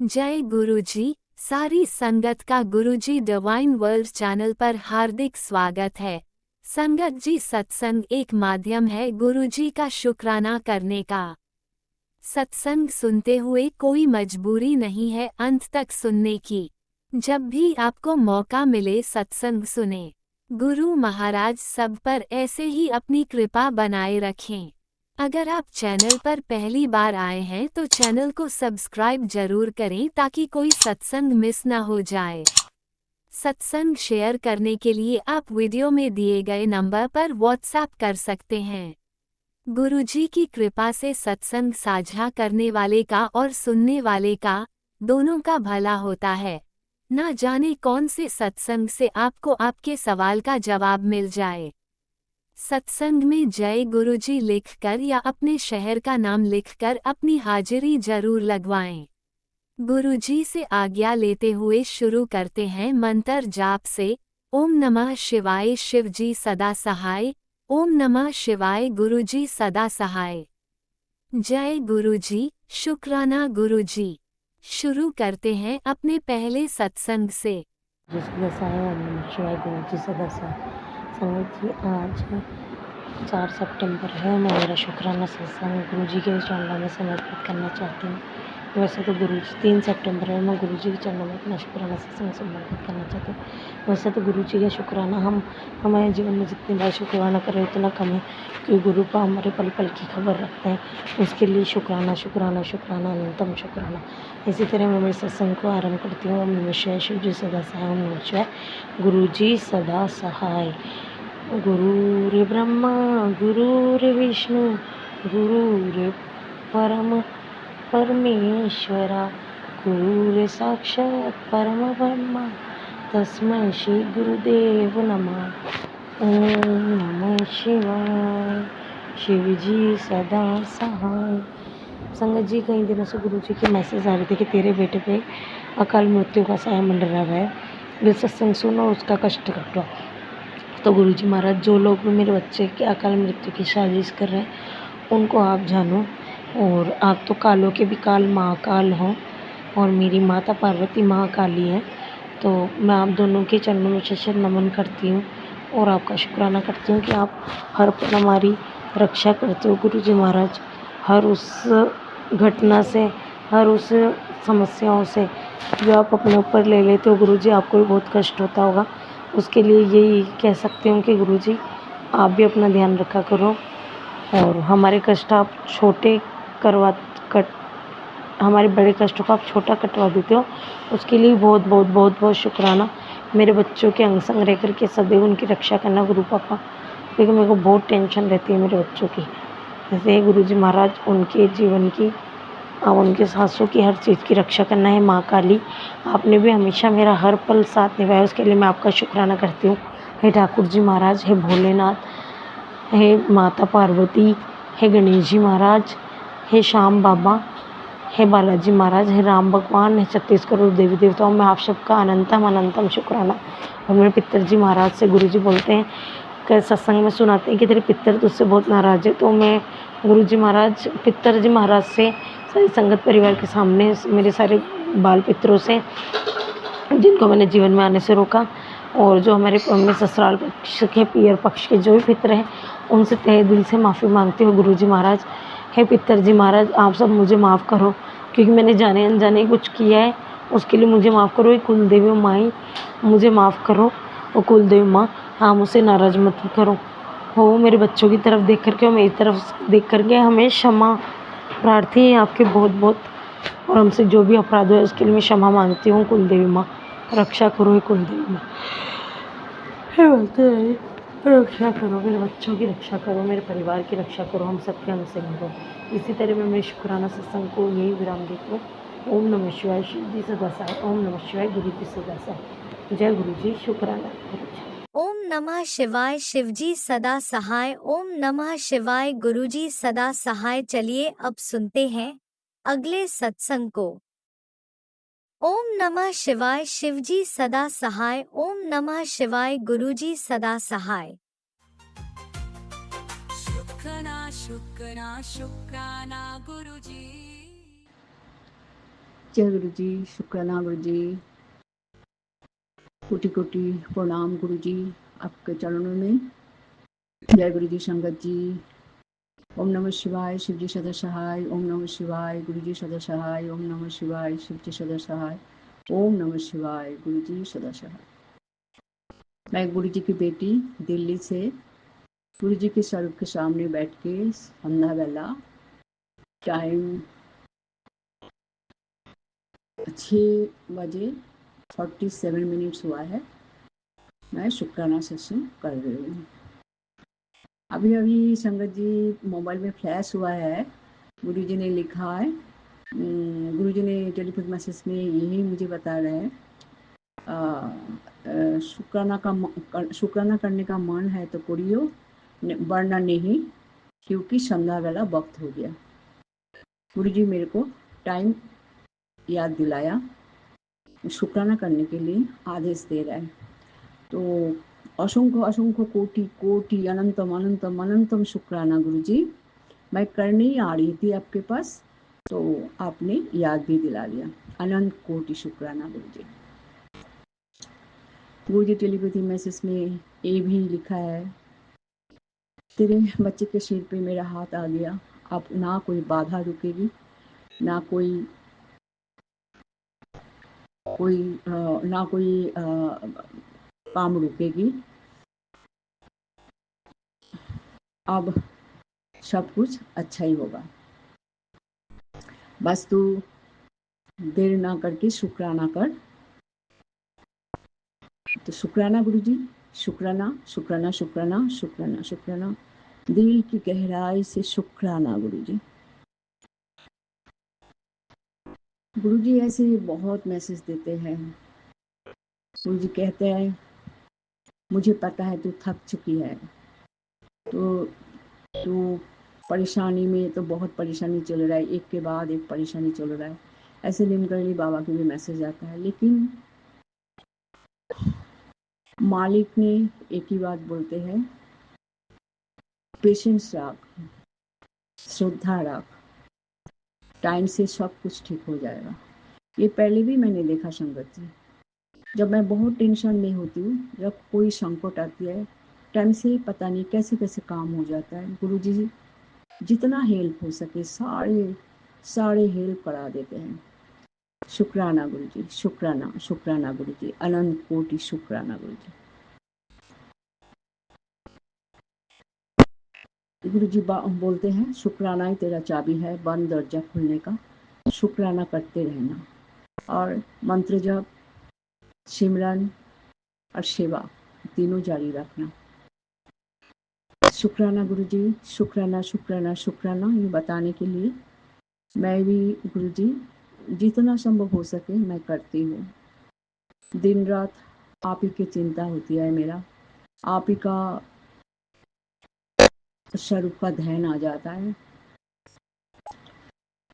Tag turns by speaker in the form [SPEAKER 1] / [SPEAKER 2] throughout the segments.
[SPEAKER 1] जय गुरुजी। सारी संगत का गुरुजी डिवाइन वर्ल्ड चैनल पर हार्दिक स्वागत है। संगत जी, सत्संग एक माध्यम है गुरुजी का शुक्राना करने का। सत्संग सुनते हुए कोई मजबूरी नहीं है अंत तक सुनने की। जब भी आपको मौका मिले सत्संग सुने। गुरु महाराज सब पर ऐसे ही अपनी कृपा बनाए रखें। अगर आप चैनल पर पहली बार आए हैं तो चैनल को सब्सक्राइब जरूर करें ताकि कोई सत्संग मिस न हो जाए। सत्संग शेयर करने के लिए आप वीडियो में दिए गए नंबर पर व्हाट्सएप कर सकते हैं। गुरुजी की कृपा से सत्संग साझा करने वाले का और सुनने वाले का दोनों का भला होता है। ना जाने कौन से सत्संग से आपको आपके सवाल का जवाब मिल जाए। सत्संग में जय गुरुजी लिखकर या अपने शहर का नाम लिखकर अपनी हाजिरी जरूर लगवाएं। गुरुजी से आज्ञा लेते हुए शुरू करते हैं मंत्र जाप से। ओम नमः शिवाय शिवजी सदा सहाय। ओम नमः शिवाय गुरुजी सदा सहाय। जय गुरुजी, शुक्राना गुरुजी। शुरू करते हैं अपने पहले सत्संग से।
[SPEAKER 2] जिस सदा ओम नमः शिवाय गुरु जी सदा संगत जी, आज 4 सितंबर है। मैं मेरा शुक्राना सत्संग गुरु जी के चरणों में समर्पित करना चाहती हूँ। वैसे तो गुरु जी 3 सितंबर है, मैं गुरु जी के चरणों में अपना शुक्राना सत्संग समर्पित करना चाहती हूँ। वैसे तो गुरु जी का शुक्राना हम हमारे जीवन में जितनी बार शुक्राना करें उतना कम है, क्योंकि गुरु का हमारे पल पल की खबर रखते हैं। उसके लिए शुक्राना शुक्राना शुक्राना अनंतम शुक्राना। इसी तरह मैं मेरे सत्संग को आरंभ करती हूँ। ओम नमः शिवाय शिव जी सदा सहाय। ओम नमः शिवाय गुरु जी सदा सहाय। गुरुर् ब्रह्मा गुरुर्विष्णु गुरुर् परम परमेश्वरा गुरुर् साक्षात् परम ब्रह्मा तस्मै श्री गुरुदेव नमः। ओम नमः शिवाय शिवजी सदा सहाय। संगत जी, कई दिनों से गुरु जी के मैसेज आ रहे थे कि तेरे बेटे पे अकाल मृत्यु का साया मंडरा रहा है, ये सत्संग सुनो, उसका कष्ट कटो। तो गुरु जी महाराज, जो लोग भी मेरे बच्चे की अकाल मृत्यु की साजिश कर रहे हैं उनको आप जानो, और आप तो कालों के भी काल महाकाल हो, और मेरी माता पार्वती महाकाली है। तो मैं आप दोनों के चरणों में शत नमन करती हूँ और आपका शुक्राना करती हूँ कि आप हर पल हमारी रक्षा करते हो गुरु जी महाराज। हर उस घटना से, हर उस समस्याओं से जो आप अपने ऊपर ले लेते हो गुरु जी, आपको भी बहुत कष्ट होता होगा। उसके लिए यही कह सकती हूँ कि गुरु जी आप भी अपना ध्यान रखा करो, और हमारे कष्ट आप छोटे हमारे बड़े कष्टों को आप छोटा कटवा देते हो। उसके लिए बहुत बहुत बहुत बहुत शुक्राना। मेरे बच्चों के अंग संग रह करके सदैव उनकी रक्षा करना गुरु पापा, क्योंकि मेरे को बहुत टेंशन रहती है मेरे बच्चों की। जैसे गुरु जी महाराज, उनके जीवन की और उनके सासों की हर चीज़ की रक्षा करना है। माँ काली, आपने भी हमेशा मेरा हर पल साथ निभाया, उसके लिए मैं आपका शुक्राना करती हूँ। हे ठाकुर जी महाराज, हे भोलेनाथ, हे माता पार्वती, हे गणेश जी महाराज, हे श्याम बाबा, हे बालाजी महाराज, हे राम भगवान, हे 36 करोड़ देवी देवताओं में आप सबका अनंतम अनंतम शुक्राना। और मेरे पितर जी महाराज से गुरु जी बोलते हैं कि सत्संग में सुनाते हैं कि तेरे पितर तुझसे बहुत नाराज़ है। तो मैं गुरु जी महाराज, पितर जी महाराज से, सारी संगत परिवार के सामने, मेरे सारे बाल पितरों से जिनको मैंने जीवन में आने से रोका, और जो हमारे में ससुराल पक्ष के, पियर पक्ष के जो भी पितर हैं, उनसे तहे दिल से माफ़ी मांगती हूँ गुरु जी महाराज। हे पितर जी महाराज, आप सब मुझे माफ़ करो, क्योंकि मैंने जाने अनजाने कुछ किया है, उसके लिए मुझे माफ़ करो। कुल देवी माई मुझे माफ़ करो, और कुल देवी माँ हाँ मुझसे नाराज़ मत करो। हो मेरे बच्चों की तरफ देख करके और मेरी तरफ देख करके हमें क्षमा प्रार्थी है आपके बहुत बहुत, और हमसे जो भी अपराध हुआ है उसके लिए मैं क्षमा मांगती हूँ। कुल देवी माँ रक्षा करो, कुल देवी माँ रक्षा करो, मेरे बच्चों की रक्षा करो, मेरे परिवार की रक्षा करो, हम सबके अंग संग हो। इसी तरह मैं मेरे शुक्राना सत्संग को यही विराम देती हूँ। ओम नमः शिवाय शिव जी सदा सहाय। ओम नमः शिवाय गुरु जी सदा सहाय। जय गुरु जी, शुक्राना गुरु जी।
[SPEAKER 1] ओम नमः शिवाय शिवजी सदा सहाय। ओम नमः शिवाय गुरुजी सदा सहाय। चलिए अब सुनते हैं अगले सत्संग को। ओम नमः शिवाय शिवजी सदा सहाय। ओम नमः शिवाय गुरुजी सदा सहाय।
[SPEAKER 3] शुक्राना शुक्राना शुक्राना गुरुजी। जय गुरु जी, शुक्राना गुरु जी, कोटि कोटि प्रणाम गुरु जी आपके चरणों में। जय गुरु जी, संगत जी। ओम नमः शिवाय, शिव जी सदा सहाय। ओम नमः शिवाय, गुरु जी सदा सहाय। ओम नमः शिवाय, शिव जी सदा सहाय। ओम नमः शिवाय, गुरु जी सदा सहाय। मैं गुरु जी की बेटी दिल्ली से गुरु जी के स्वरूप के सामने बैठ के संध्या बेला टाइम 6:47 हुआ है। मैं शुक्राना सत्संग कर रही हूँ। अभी अभी संगत जी मोबाइल में फ्लैश हुआ है, गुरु जी ने लिखा है, गुरु जी ने टेलीफोन मैसेज में यही मुझे बता रहे हैं, शुक्राना करने का मन है तो करियो, वरना नहीं, क्योंकि संध्या वाला वक्त हो गया। गुरु जी मेरे को टाइम याद दिलाया, शुक्राना करने के लिए आदेश दे रहा है। तो असंख्य असंख्य कोटि कोटि अनंतम अनंतम अनंतम शुक्राना गुरु जी। मैं करने ही आ रही थी आपके पास, तो आपने याद भी दिला दिया। अनंत कोटि शुक्राना गुरु जी। गुरु जी टेलीपैथी मैसेज में ये भी लिखा है, तेरे बच्चे के सिर पे मेरा हाथ आ गया। अब ना कोई बाधा रुकेगी, ना कोई काम रुकेगी। अब सब कुछ अच्छा ही होगा। बस तू देर ना करके शुक्राना कर। तो शुक्राना गुरु जी, शुक्राना शुक्राना शुक्राना शुक्राना शुक्राना, दिल की गहराई से शुक्राना गुरु जी। गुरु जी ऐसे बहुत मैसेज देते हैं। गुरु जी कहते हैं, मुझे पता है तू थक चुकी है, तो तू परेशानी में, तो बहुत परेशानी चल रहा है, एक के बाद एक परेशानी चल रहा है। ऐसे निमकरणी बाबा के भी मैसेज आता है, लेकिन मालिक ने एक ही बात बोलते हैं, पेशेंस रख, श्रद्धा रख, टाइम से सब कुछ ठीक हो जाएगा। ये पहले भी मैंने देखा संगत जी, जब मैं बहुत टेंशन में होती हूँ, जब कोई संकट आती है, टाइम से पता नहीं कैसे कैसे काम हो जाता है। गुरु जी जितना हेल्प हो सके सारे सारे हेल्प करा देते हैं। शुक्राना गुरु जी, शुक्राना शुक्राना गुरु जी, अनंत कोटि शुक्राना गुरु जी। गुरु जी बोलते हैं, शुक्राना ही तेरा चाबी है बंद दरजा खुलने का। शुक्राना करते रहना, और मंत्र जप, सिमरन और सेवा तीनों जारी रखना। शुक्राना गुरु जी, शुक्राना शुक्राना शुक्राना, ये बताने के लिए मैं भी गुरु जी जितना संभव हो सके मैं करती हूँ। दिन रात आप ही की चिंता होती है मेरा, आप ही का स्वरूप का ध्यान आ जाता है।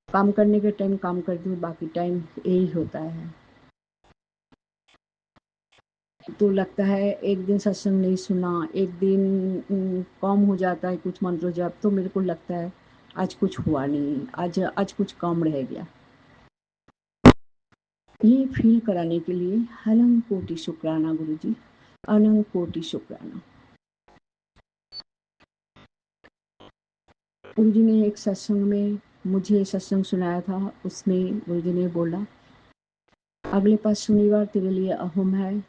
[SPEAKER 3] काम करने के टाइम काम करती हूँ, बाकी टाइम यही होता है। तो लगता है एक दिन सत्संग नहीं सुना, एक दिन कम हो जाता है कुछ मंत्र जप, तो मेरे को लगता है आज कुछ हुआ नहीं, आज कुछ कम रह गया। ये फील कराने के लिए अनंत कोटि शुक्राना गुरु जी, अनंत कोटि शुक्राना। गुरु जी ने एक सत्संग में मुझे सत्संग सुनाया था, उसमें गुरु जी ने बोला, अगले 5 शनिवार तेरे लिए अहम है।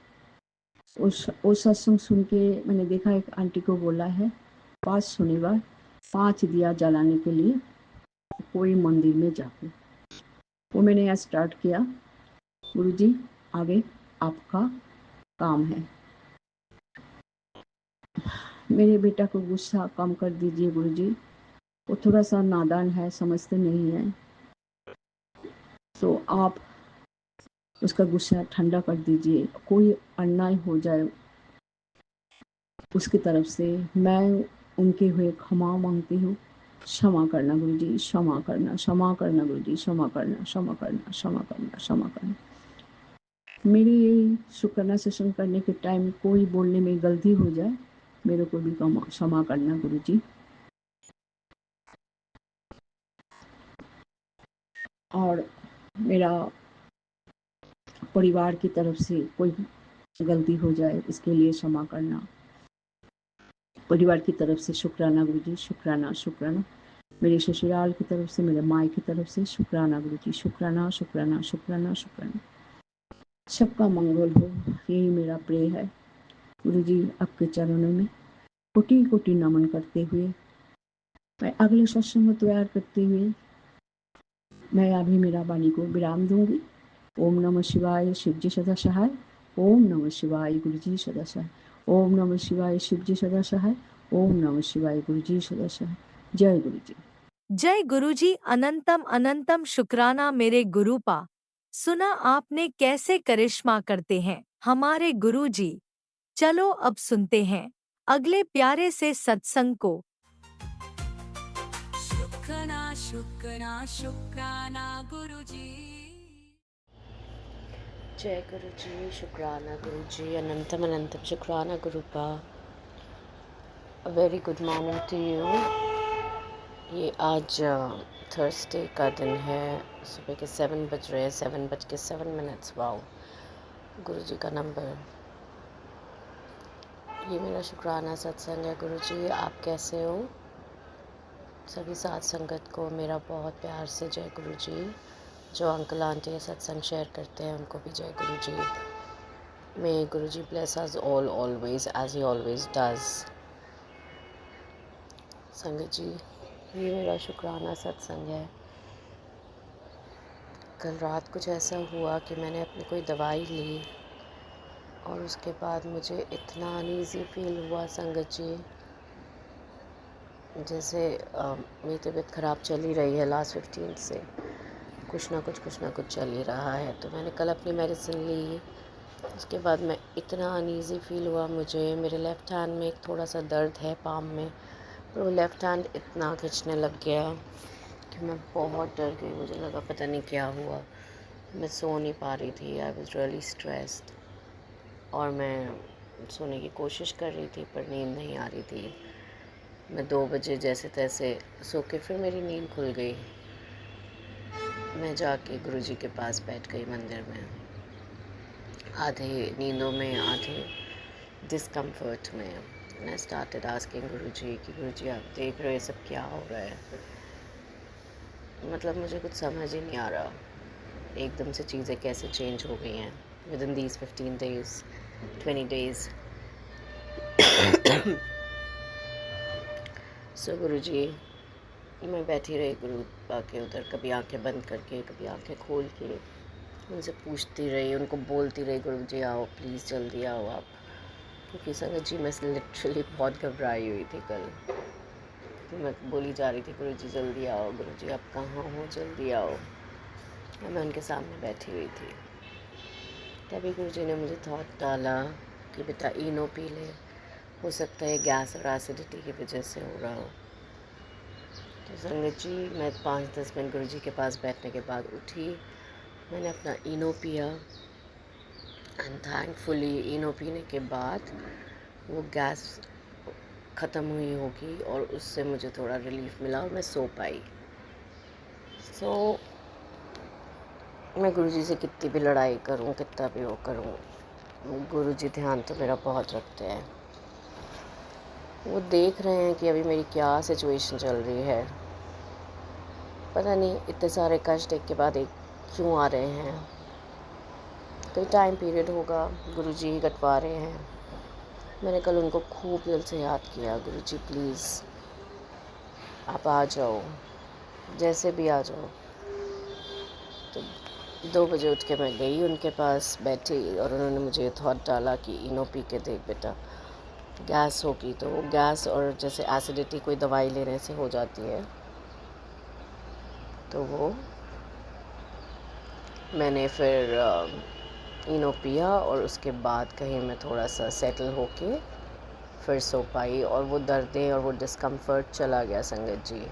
[SPEAKER 3] उस सत्संग सुन के मैंने देखा, एक आंटी को बोला है 5 शनिवार 5 दिया जलाने के लिए कोई मंदिर में जाके। वो मैंने स्टार्ट किया। गुरु जी आगे आपका काम है। मेरे बेटा को गुस्सा कम कर दीजिए गुरु जी, वो थोड़ा सा नादान है, समझते नहीं है, तो आप उसका गुस्सा ठंडा कर दीजिए। कोई अन्याय हो जाए उसकी तरफ से, मैं उनके हुए क्षमा मांगती हूँ। क्षमा करना गुरु जी, क्षमा करना, क्षमा करना गुरु जी, क्षमा करना, क्षमा करना, क्षमा करना, क्षमा करना। मेरे शुक्राना सेशन करने के टाइम कोई बोलने में गलती हो जाए, मेरे को भी क्षमा करना गुरु जी। और मेरा परिवार की तरफ से कोई गलती हो जाए इसके लिए क्षमा करना। परिवार की तरफ से शुक्राना गुरुजी, शुक्राना शुक्राना। मेरे ससुराल की तरफ से, मेरे माई की तरफ से शुक्राना गुरुजी, शुक्राना शुक्राना शुक्राना शुक्राना। सबका मंगल हो, यही मेरा प्रे है गुरुजी। आपके चरणों में कोटि कोटि नमन करते हुए मैं अगले सत्संग को तैयार करते हुए मैं अभी मेरा वाणी को विराम दूंगी। ओम नमः शिवाय, शिवजी सदा सहाय। ओम नमः शिवाय, गुरुजी सदा सहाय। ओम नमः शिवाय, शिवजी सदा सहाय। ओम नमः शिवाय, गुरुजी सदा सहाय। जय गुरुजी।
[SPEAKER 4] जय गुरुजी। अनंतम अनंतम शुक्राना मेरे गुरुपा। सुना आपने कैसे करिश्मा करते हैं हमारे गुरुजी। चलो अब सुनते हैं अगले प्यारे से सत्संग को।
[SPEAKER 5] शुक्राना शुक्राना शुक्राना गुरुजी।
[SPEAKER 6] जय गुरु जी, शुक्राना गुरु जी, अनंतम अनंतम शुक्राना गुरुपा। A very good morning to you. ये आज थर्सडे का दिन है, सुबह के 7 बज रहे हैं, 7:07। वाओ, गुरु जी का नंबर। ये मेरा शुक्राना सत्संग है। गुरु जी आप कैसे हो? सभी साथ संगत को मेरा बहुत प्यार से जय गुरु जी। जो अंकल आंटी ये सत्संग शेयर करते हैं उनको भी जय गुरु जी। May Guru ji bless us all always as he always does. संगत जी ये मेरा शुक्राना सत्संग है। कल रात कुछ ऐसा हुआ कि मैंने अपनी कोई दवाई ली और उसके बाद मुझे इतना अनईज़ी फील हुआ संगत जी, जैसे मेरी तबीयत ख़राब चल ही रही है लास्ट 15 से, कुछ ना कुछ चल ही रहा है। तो मैंने कल अपनी मेडिसिन ली, उसके बाद मैं इतना अनईज़ी फील हुआ मुझे। मेरे लेफ़्ट हैंड में एक थोड़ा सा दर्द है पाम में, पर वो लेफ़्ट हैंड इतना खींचने लग गया कि मैं बहुत डर गई। मुझे लगा पता नहीं क्या हुआ। मैं सो नहीं पा रही थी। आई वाज रियली स्ट्रेस्ड और मैं सोने की कोशिश कर रही थी पर नींद नहीं आ रही थी। मैं 2 बजे जैसे तैसे सो के फिर मेरी नींद खुल गई। मैं जाके गुरुजी के पास बैठ गई मंदिर में, आधे नींदों में आधे डिस्कम्फर्ट में। आई स्टार्टेड आस्किंग गुरुजी कि गुरुजी आप देख रहे हो ये सब क्या हो रहा है। मतलब मुझे कुछ समझ ही नहीं आ रहा एकदम से चीज़ें कैसे चेंज हो गई हैं with in these 15 days 20 days। सो गुरुजी मैं बैठी रही गुरु के उधर, कभी आंखें बंद करके कभी आंखें खोल के उनसे पूछती रही, उनको बोलती रही गुरुजी आओ प्लीज़ जल्दी आओ आप। क्योंकि संगत जी मैं लिटरली बहुत घबराई हुई थी कल। तो मैं बोली जा रही थी गुरुजी जल्दी आओ, गुरुजी आप कहाँ हो जल्दी आओ। और मैं उनके सामने बैठी हुई थी। तभी गुरुजी ने मुझे थॉट डाला कि बेटा इनो पी ले, हो सकता है गैस और एसिडिटी की वजह से हो रहा हो। तो संगत जी मैं 5-10 मिनट गुरुजी के पास बैठने के बाद उठी, मैंने अपना इनो पिया एंड थैंकफुली इनो पीने के बाद वो गैस ख़त्म हुई होगी और उससे मुझे थोड़ा रिलीफ मिला और मैं सो पाई। सो मैं गुरुजी से कितनी भी लड़ाई करूं, कितना भी वो करूं, गुरुजी ध्यान तो मेरा बहुत रखते हैं। वो देख रहे हैं कि अभी मेरी क्या सिचुएशन चल रही है। पता नहीं इतने सारे कष्ट एक के बाद एक क्यों आ रहे हैं। कोई टाइम पीरियड होगा, गुरुजी ही कटवा रहे हैं। मैंने कल उनको खूब दिल से याद किया, गुरुजी प्लीज़ आप आ जाओ, जैसे भी आ जाओ। तो 2 बजे उठ के मैं गई उनके पास, बैठी और उन्होंने मुझे थॉट डाला कि इनो पी के देख बेटा, गैस होगी तो वो गैस और जैसे एसिडिटी कोई दवाई लेने से हो जाती है, तो वो मैंने फिर इनो पिया और उसके बाद कहीं मैं थोड़ा सा सेटल होके फिर सो पाई और वो दर्दें और वो डिस्कम्फर्ट चला गया संगत जी।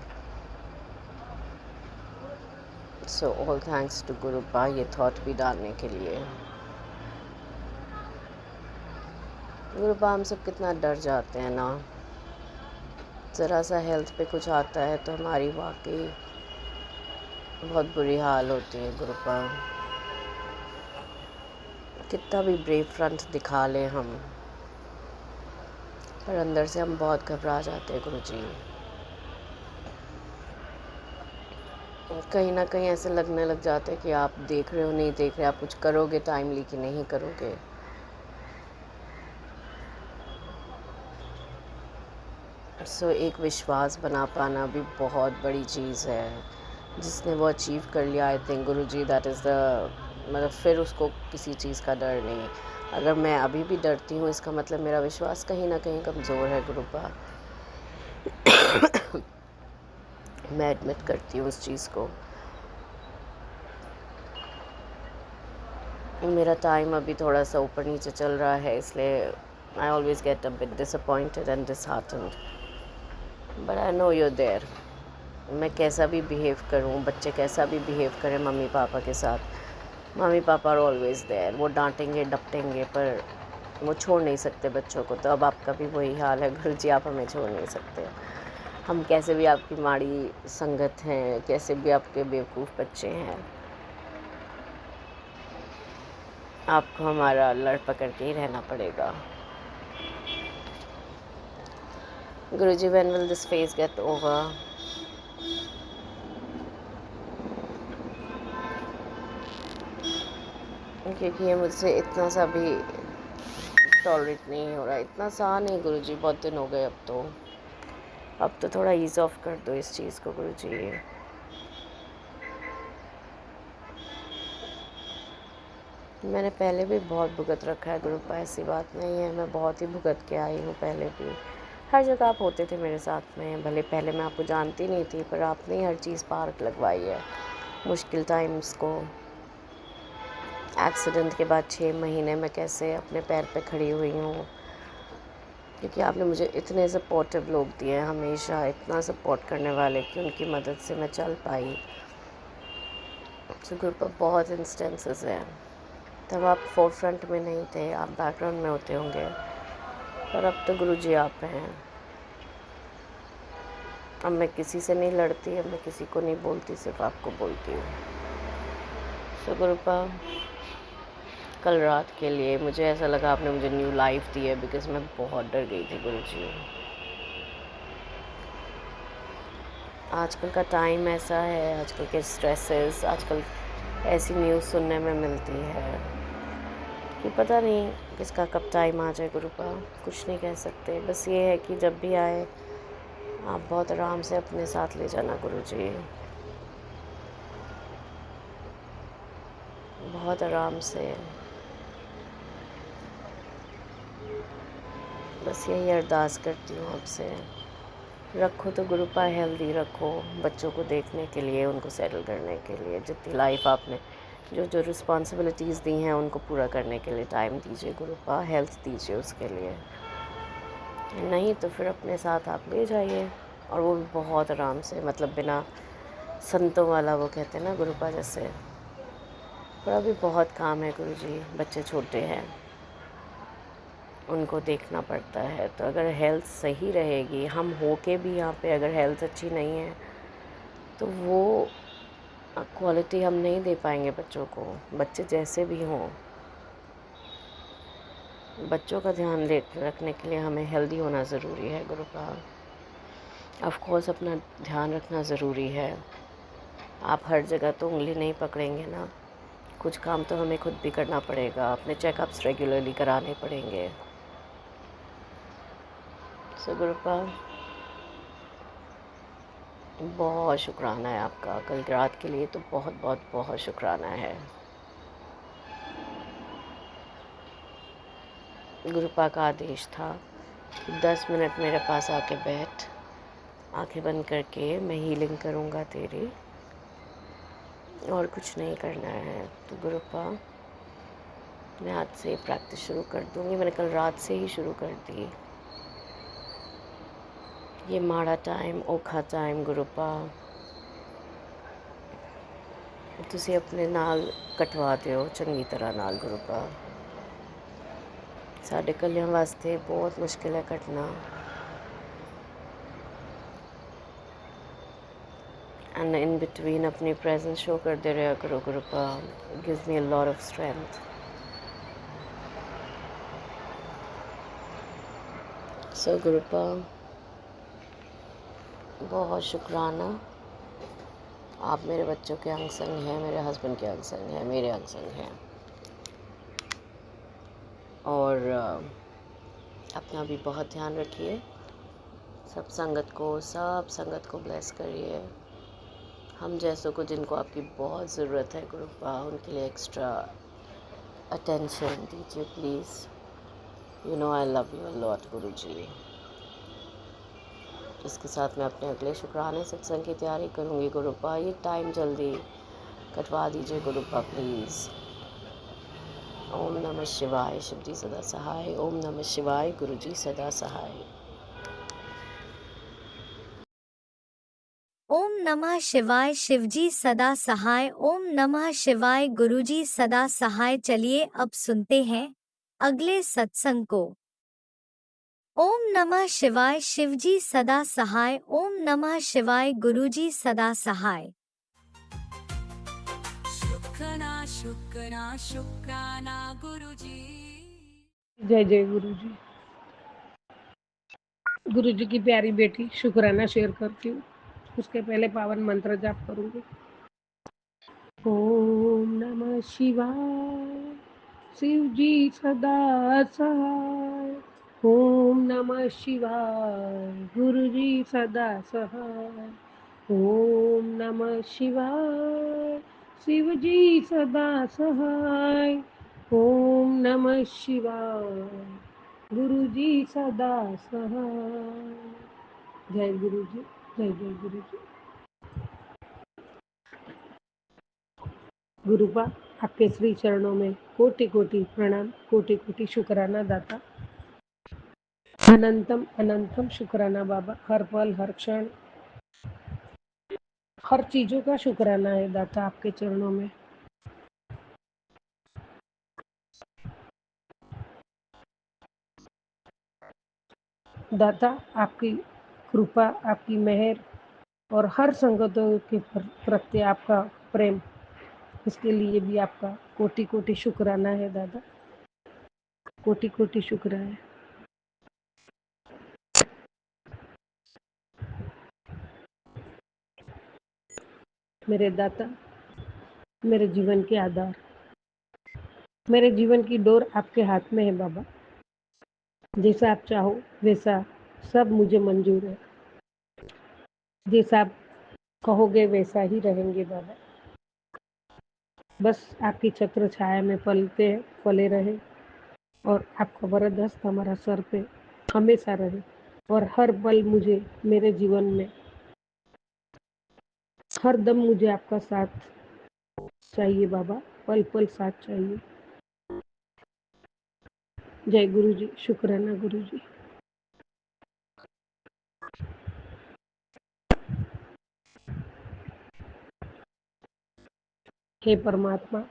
[SPEAKER 6] सो ऑल थैंक्स टू गुरुपा ये थॉट भी डालने के लिए। गुरुपा हम सब कितना डर जाते हैं ना, ज़रा सा हेल्थ पे कुछ आता है तो हमारी वाकई बहुत बुरी हाल होती है गुरुपा। कितना भी ब्रेव फ्रंट दिखा लें हम, पर अंदर से हम बहुत घबरा जाते हैं गुरुजी। कहीं ना कहीं ऐसे लगने लग जाते हैं कि आप देख रहे हो नहीं देख रहे, आप कुछ करोगे टाइमली कि नहीं करोगे। एक विश्वास बना पाना भी बहुत बड़ी चीज़ है। जिसने वो अचीव कर लिया, I think Guruji that is the, मतलब फिर उसको किसी चीज़ का डर नहीं। अगर मैं अभी भी डरती हूँ, इसका मतलब मेरा विश्वास कहीं ना कहीं कमज़ोर है गुरुपा। मैं एडमिट करती हूँ उस चीज़ को। मेरा टाइम अभी थोड़ा सा ऊपर नीचे चल रहा है, इसलिए I always get a bit disappointed and disheartened, but I know you're there. मैं कैसा भी बिहेव करूँ, बच्चे कैसा भी बिहेव करें मम्मी पापा के साथ, mummy papa are always there. वो डांटेंगे डपटेंगे पर वो छोड़ नहीं सकते बच्चों को। तो अब आपका भी वही हाल है गुरुजी, आप हमें छोड़ नहीं सकते। हम कैसे भी आपकी माड़ी संगत हैं, कैसे भी आपके बेवकूफ़ बच्चे हैं, आपको हमारा लड़ पकड़ के ही रहना पड़ेगा। गुरुजी, when will this phase get over? क्योंकि ये मुझसे इतना सा भी टॉलरेट नहीं हो रहा, इतना सा नहीं गुरुजी, बहुत दिन हो गए अब तो थोड़ा ईज़ ऑफ कर दो इस चीज़ को गुरुजी। मैंने पहले भी बहुत भुगत रखा है गुरुपा, ऐसी बात नहीं है, मैं बहुत ही भुगत के आई हूँ पहले भी। हर जगह आप होते थे मेरे साथ में, भले पहले मैं आपको जानती नहीं थी, पर आपने ही हर चीज़ पार लगवाई है। मुश्किल टाइम्स को, एक्सीडेंट के बाद 6 महीने में कैसे अपने पैर पे खड़ी हुई हूँ, क्योंकि आपने मुझे इतने सपोर्टिव लोग दिए हैं हमेशा, इतना सपोर्ट करने वाले कि उनकी मदद से मैं चल पाई। तो गुरुपा बहुत इंस्टेंसेस हैं। तब आप फोर फ्रंट में नहीं थे, आप बैकग्राउंड में होते होंगे, पर अब तो गुरुजी आप हैं। अब मैं किसी से नहीं लड़ती, अब मैं किसी को नहीं बोलती, सिर्फ आपको बोलती हूँ। सो गुरुपा, कल रात के लिए मुझे ऐसा लगा आपने मुझे न्यू लाइफ दी है, बिकॉज मैं बहुत डर गई थी गुरुजी। आजकल का टाइम ऐसा है, आजकल के स्ट्रेसेस, आजकल ऐसी न्यूज़ सुनने में मिलती है कि पता नहीं किसका कब टाइम आ जाए गुरुपा, कुछ नहीं कह सकते। बस ये है कि जब भी आए आप बहुत आराम से अपने साथ ले जाना गुरुजी, बहुत आराम से। बस यही अरदास करती हूँ आपसे, रखो तो गुरुपा हेल्दी रखो, बच्चों को देखने के लिए, उनको सेटल करने के लिए, जितनी लाइफ आपने जो रिस्पॉन्सिबिलिटीज़ दी हैं उनको पूरा करने के लिए टाइम दीजिए गुरुपा, हेल्थ दीजिए उसके लिए। नहीं तो फिर अपने साथ आप ले जाइए, और वो भी बहुत आराम से, मतलब बिना संतों वाला, वो कहते हैं ना गुरुपा जैसे। पर अभी बहुत काम है गुरुजी, बच्चे छोटे हैं, उनको देखना पड़ता है। तो अगर हेल्थ सही रहेगी, हम हो के भी यहाँ पे अगर हेल्थ अच्छी नहीं है तो वो क्वालिटी हम नहीं दे पाएंगे बच्चों को। बच्चे जैसे भी हों, बच्चों का ध्यान रखने के लिए हमें हेल्दी होना ज़रूरी है गुरुपा। ऑफ कोर्स अपना ध्यान रखना ज़रूरी है, आप हर जगह तो उंगली नहीं पकड़ेंगे ना, कुछ काम तो हमें खुद भी करना पड़ेगा, अपने चेकअप्स रेगुलरली कराने पड़ेंगे। सो गुरुपा, बहुत शुक्राना है आपका कल रात के लिए, तो बहुत बहुत बहुत शुक्राना है। गुरुपा का आदेश था कि 10 मिनट मेरे पास आके बैठ, आंखें बंद करके मैं हीलिंग करूँगा तेरी, और कुछ नहीं करना है। तो गुरुपा, मैं आज से प्रैक्टिस शुरू कर दूँगी, मैंने कल रात से ही शुरू कर दी। ये माड़ा टाइम, औखा टाइम गुरुपा, तुसी अपने नाल कटवा दिओ चंगी तरह नाल गुरुपा। साडे कलियां वास्ते बहुत मुश्किल है कटना। एंड इन बिटवीन अपनी प्रेजेंस शो करते रहा करो गुरुपा. Gives me a lot of strength. So गुरुपा बहुत शुक्राना. आप मेरे बच्चों के अंग संग हैं, मेरे हस्बैंड के अंग संग हैं, मेरे अंग संग हैं. और अपना भी बहुत ध्यान रखिए. सब संगत को ब्लेस करिए. हम जैसों को जिनको आपकी बहुत ज़रूरत है गुरुपा, उनके लिए एक्स्ट्रा अटेंशन दीजिए please. You know I love you a lot Guruji. इसके साथ मैं अपने अगले शुक्राने सत्संग की तैयारी करूँगी गुरुपा. ये टाइम जल्दी कटवा दीजिए गुरुपा प्लीज़. ओम नमः शिवाय. शिवजी सदा सहाय. ओम नमः शिवाय. गुरुजी सदा सहाय.
[SPEAKER 4] ओम नमः शिवाय. शिवजी सदा सहाय. ओम नमः शिवाय. गुरुजी सदा सहाय. चलिए अब सुनते हैं अगले सत्संग को. ओम नमः शिवाय. शिवजी सदा सहाय. ओम नमः शिवाय. गुरुजी सदा सहाय.
[SPEAKER 5] शुक्राना शुक्राना शुक्राना गुरुजी.
[SPEAKER 7] जय जय गुरु जी. गुरु जी की प्यारी बेटी शुक्राना शेयर करती हूँ. उसके पहले पावन मंत्र जाप करूंगी. ओम नमः शिवाय. शिव जी सदा सहाय. ओम नमः शिवाय. गुरु जी सदा सहाय. ओम नमः शिवाय. शिव जी सदा सहाय. ओम नमः शिवाय. गुरु जी सदा सहाय. जय गुरु जी. जय जय गुरु जी. गुरुपा आपके श्री चरणों में कोटि कोटि प्रणाम, कोटि कोटि शुक्राना दाता. अनंतम अनंतम शुक्राना बाबा. हर पल हर क्षण हर चीजों का शुक्राना है दाता आपके चरणों में. दाता आपकी कृपा, आपकी मेहर और हर संगतों के प्रति आपका प्रेम, इसके लिए भी आपका कोटि कोटि शुक्राना है दादा. कोटि कोटि शुक्राना है. मेरे दाता, मेरे जीवन के आधार, मेरे जीवन की डोर आपके हाथ में है बाबा. जैसा आप चाहो वैसा सब मुझे मंजूर है. जैसा आप कहोगे वैसा ही रहेंगे बाबा. बस आपकी छत्र छाया में पलते पले रहे और आपका वरद हस्त हमारा सर पे हमेशा रहे और हर पल मुझे, मेरे जीवन में हर दम मुझे आपका साथ चाहिए बाबा. पल पल साथ चाहिए. जय गुरु जी. शुक्राना गुरु जी. हे परमात्मा,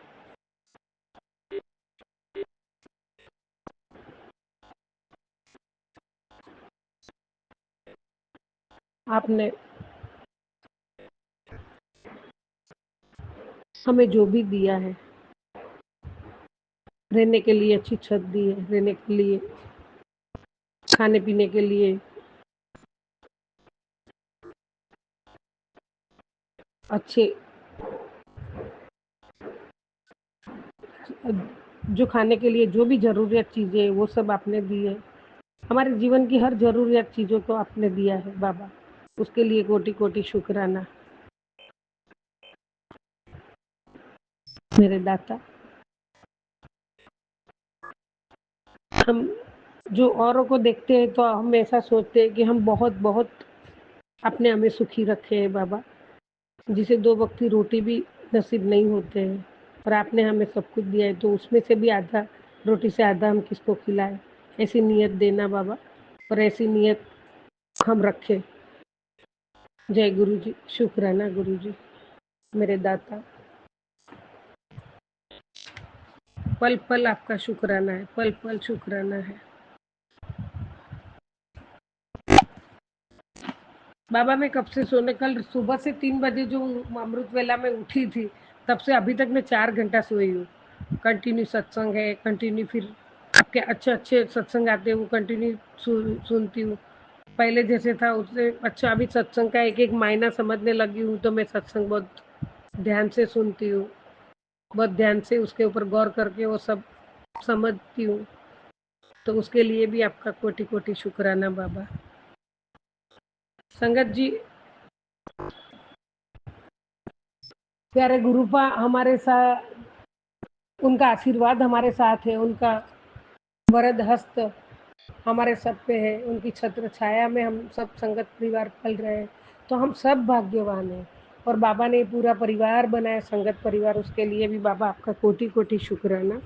[SPEAKER 7] आपने हमें जो भी दिया है, रहने के लिए अच्छी छत दी है, रहने के लिए, खाने पीने के लिए अच्छे, जो खाने के लिए जो भी ज़रूरियत चीज़ें हैं वो सब आपने दी है. हमारे जीवन की हर ज़रूरियत चीज़ों को आपने दिया है बाबा. उसके लिए कोटि कोटि शुक्राना. मेरे दाता, हम जो औरों को देखते हैं तो हम ऐसा सोचते हैं कि हम बहुत बहुत अपने हमें सुखी रखे हैं बाबा, जिसे 2 वक्त की रोटी भी नसीब नहीं होते हैं. और आपने हमें सब कुछ दिया है तो उसमें से भी आधा, रोटी से आधा हम किसको खिलाएं. ऐसी नीयत देना बाबा और ऐसी नीयत हम रखें. जय गुरु जी. शुक्राना गुरु जी. मेरे दाता, पल पल आपका शुक्राना है. पल पल शुक्राना है बाबा मैं कब से सोने, कल सुबह से 3 बजे जो अमृत वेला में उठी थी, तब से अभी तक मैं 4 घंटा सोई हूँ। कंटिन्यू सत्संग है, कंटिन्यू फिर आपके अच्छे-अच्छे सत्संग आते हैं, वो कंटिन्यू सुनती हूँ। पहले जैसे था उससे अच्छा अभी सत्संग का एक-एक मायना समझने लगी हूँ, तो मैं सत्संग बहुत ध्यान से सुनती हूँ। बहुत ध्यान से उसके ऊपर गौर करके वो सब समझती हूँ। तो उसके लिए भी आपका कोटि-कोटि शुक्राना बाबा। संगत जी, प्यारे गुरुपा हमारे साथ, उनका आशीर्वाद हमारे साथ है, उनका वरद हस्त हमारे सब पे है, उनकी छत्र छाया में हम सब संगत परिवार पल रहे हैं, तो हम सब भाग्यवान हैं। और बाबा ने पूरा परिवार बनाया, संगत परिवार, उसके लिए भी बाबा आपका कोटि कोटि शुक्राना।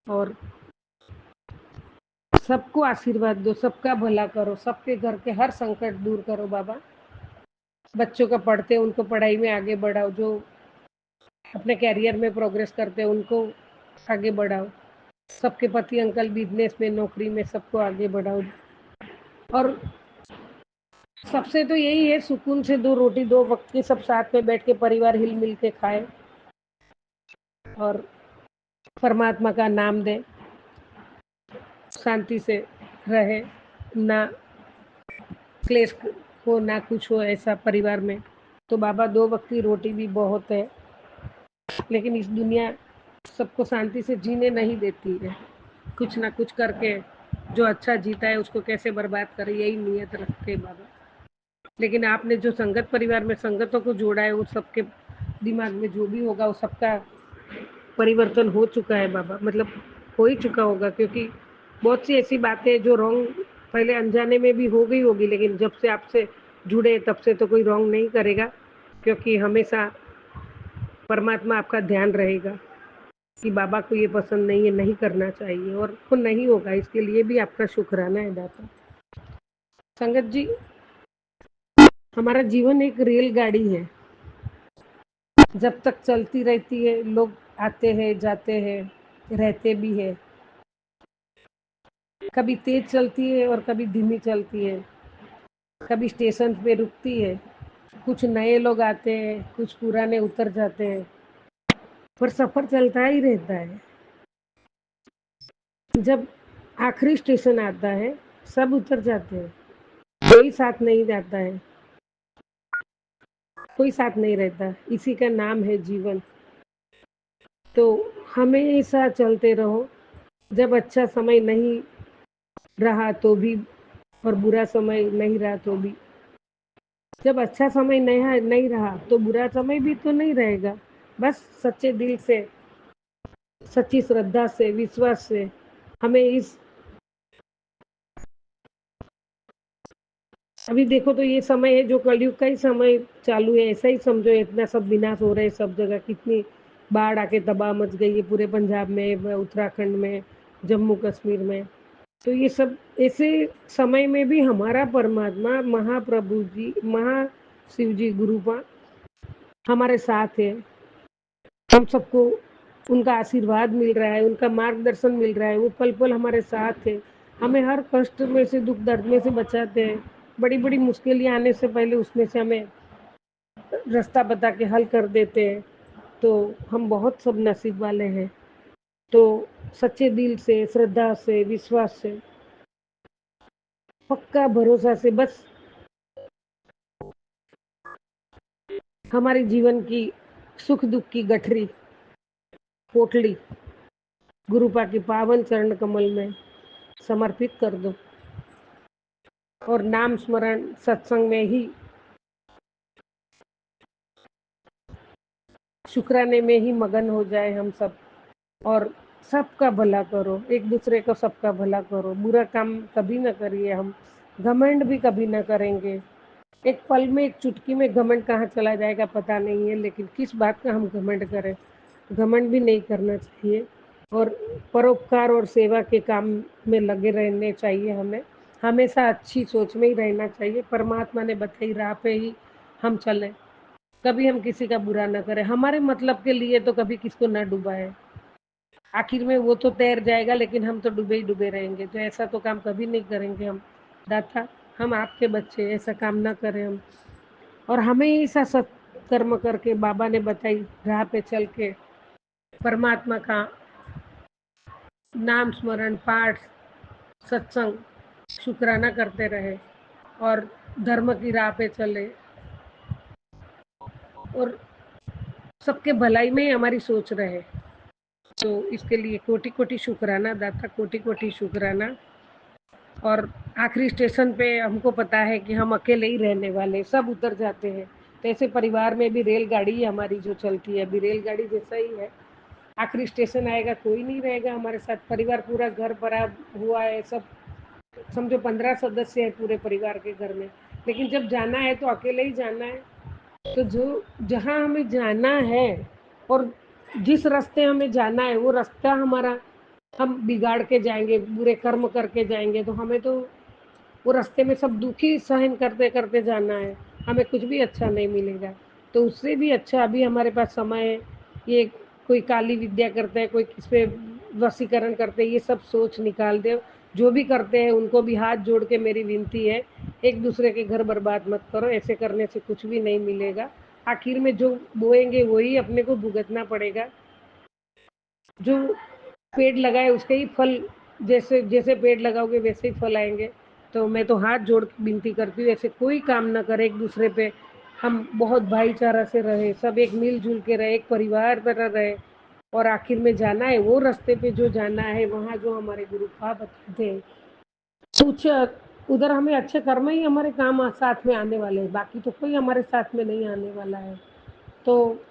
[SPEAKER 7] और सबको आशीर्वाद दो, सबका भला करो, सबके घर के हर संकट दूर करो बाबा। बच्चों का पढ़ते उनको पढ़ाई में आगे बढ़ाओ, जो अपने कैरियर में प्रोग्रेस करते हैं उनको आगे बढ़ाओ। सबके पति अंकल बिजनेस में, नौकरी में, सबको आगे बढ़ाओ। और सबसे तो यही है, सुकून से 2 रोटी 2 वक्त की सब साथ में बैठ के परिवार हिल मिल के खाए और परमात्मा का नाम दे, शांति से रहे, ना क्लेश हो ना कुछ हो ऐसा परिवार में। तो बाबा 2 वक्त की रोटी भी बहुत है, लेकिन इस दुनिया सबको शांति से जीने नहीं देती है। कुछ ना कुछ करके जो अच्छा जीता है उसको कैसे बर्बाद करे, यही नियत रखते हैं बाबा। लेकिन आपने जो संगत परिवार में संगतों को जोड़ा है, वो सबके दिमाग में जो भी होगा वो सबका परिवर्तन हो चुका है बाबा, मतलब हो ही चुका होगा, क्योंकि बहुत सी ऐसी बातें जो रॉन्ग पहले अनजाने में भी हो गई होगी, लेकिन जब से आपसे जुड़े तब से तो कोई रॉन्ग नहीं करेगा, क्योंकि हमेशा परमात्मा आपका ध्यान रहेगा कि बाबा को ये पसंद नहीं है, नहीं करना चाहिए, और वो नहीं होगा। इसके लिए भी आपका शुक्राना है दाता। संगत जी, हमारा जीवन एक रेलगाड़ी है, जब तक चलती रहती है लोग आते हैं जाते हैं, रहते भी है। कभी तेज चलती है और कभी धीमी चलती है, कभी स्टेशन पे रुकती है, कुछ नए लोग आते हैं, कुछ पुराने उतर जाते हैं, पर सफर चलता ही रहता है। जब आखिरी स्टेशन आता है सब उतर जाते हैं, कोई साथ नहीं जाता है, कोई साथ नहीं रहता। इसी का नाम है जीवन। तो हमेशा चलते रहो, जब अच्छा समय नहीं रहा तो भी और बुरा समय नहीं रहा तो भी। जब अच्छा समय नहीं रहा तो बुरा समय भी तो नहीं रहेगा। बस सच्चे दिल से, सच्ची श्रद्धा से, विश्वास से हमें इस, अभी देखो तो ये समय है जो कलयुग का ही समय चालू है, ऐसा ही समझो। इतना सब विनाश हो रहा है सब जगह, कितनी बाढ़ आके तबाह मच गई है पूरे पंजाब में, उत्तराखंड में, जम्मू कश्मीर में। तो ये सब ऐसे समय में भी हमारा परमात्मा महाप्रभु जी, महाशिव जी गुरुपा हमारे साथ है। हम सबको उनका आशीर्वाद मिल रहा है, उनका मार्गदर्शन मिल रहा है, वो पल पल हमारे साथ है, हमें हर कष्ट में से, दुख दर्द में से बचाते हैं। बड़ी बड़ी मुश्किलें आने से पहले उसमें से हमें रास्ता बता के हल कर देते हैं। तो हम बहुत सब नसीब वाले हैं। तो सच्चे दिल से, श्रद्धा से, विश्वास से, पक्का भरोसा से बस हमारे जीवन की सुख दुख की गठरी, पोटली गुरुपा के पावन चरण कमल में समर्पित कर दो और नाम स्मरण सत्संग में ही, शुक्राने में ही मगन हो जाए हम सब। और सबका भला करो, एक दूसरे को सबका भला करो, बुरा काम कभी ना करिए। हम घमंड भी कभी ना करेंगे। एक पल में, एक चुटकी में घमंड कहाँ चला जाएगा पता नहीं है, लेकिन किस बात का हम घमंड करें, घमंड भी नहीं करना चाहिए। और परोपकार और सेवा के काम में लगे रहने चाहिए हमें, हमेशा अच्छी सोच में ही रहना चाहिए। परमात्मा ने बताई राह पे ही हम चलें, कभी हम किसी का बुरा ना करें, हमारे मतलब के लिए तो कभी किसको ना डुबाए। आखिर में वो तो तैर जाएगा, लेकिन हम तो डूबे ही डूबे रहेंगे। तो ऐसा तो काम कभी नहीं करेंगे हम दाता। हम आपके बच्चे, ऐसा काम ना करें हम। और हमेशा सत्कर्म करके बाबा ने बताई राह पे चल के परमात्मा का नाम स्मरण, पाठ, सत्संग, शुक्राना करते रहे और धर्म की राह पे चले और सबके भलाई में ही हमारी सोच रहे। तो इसके लिए कोटि कोटि शुक्राना दाता, कोटि कोटि शुक्राना। और आखिरी स्टेशन पे हमको पता है कि हम अकेले ही रहने वाले, सब उतर जाते हैं। तो ऐसे परिवार में भी रेलगाड़ी ही हमारी जो चलती है, अभी रेलगाड़ी जैसा ही है। आखिरी स्टेशन आएगा, कोई नहीं रहेगा हमारे साथ, परिवार पूरा घर भरा हुआ है, सब समझो 15 सदस्य है पूरे परिवार के घर में। लेकिन जब जाना है तो अकेले ही जाना है। तो जो जहाँ हमें जाना है और जिस रास्ते हमें जाना है वो रास्ता हमारा हम बिगाड़ के जाएंगे, बुरे कर्म करके जाएंगे, तो हमें तो वो रास्ते में सब दुख ही सहन करते करते जाना है, हमें कुछ भी अच्छा नहीं मिलेगा। तो उससे भी अच्छा अभी हमारे पास समय है। ये कोई काली विद्या करते हैं, कोई किस पे वशीकरण करते हैं, ये सब सोच निकाल दे। जो भी करते हैं उनको भी हाथ जोड़ के मेरी विनती है, एक दूसरे के घर बर्बाद मत करो, ऐसे करने से कुछ भी नहीं मिलेगा। आखिर में जो बोएंगे वही अपने को भुगतना पड़ेगा। जो पेड़ लगाए उसके ही फल, जैसे जैसे पेड़ लगाओगे वैसे ही फल आएंगे। तो मैं तो हाथ जोड़ के विनती करती हूँ, ऐसे कोई काम ना करे, एक दूसरे पे हम बहुत भाईचारा से रहे, सब एक मिलजुल के रहे, एक परिवार तरह रहे। और आखिर में जाना है वो रास्ते पे, जो जाना है वहाँ जो हमारे गुरु बाबा बताते हैं, कुछ उधर हमें अच्छे कर्म ही हमारे काम साथ में आने वाले हैं, बाकी तो कोई हमारे साथ में नहीं आने वाला है। तो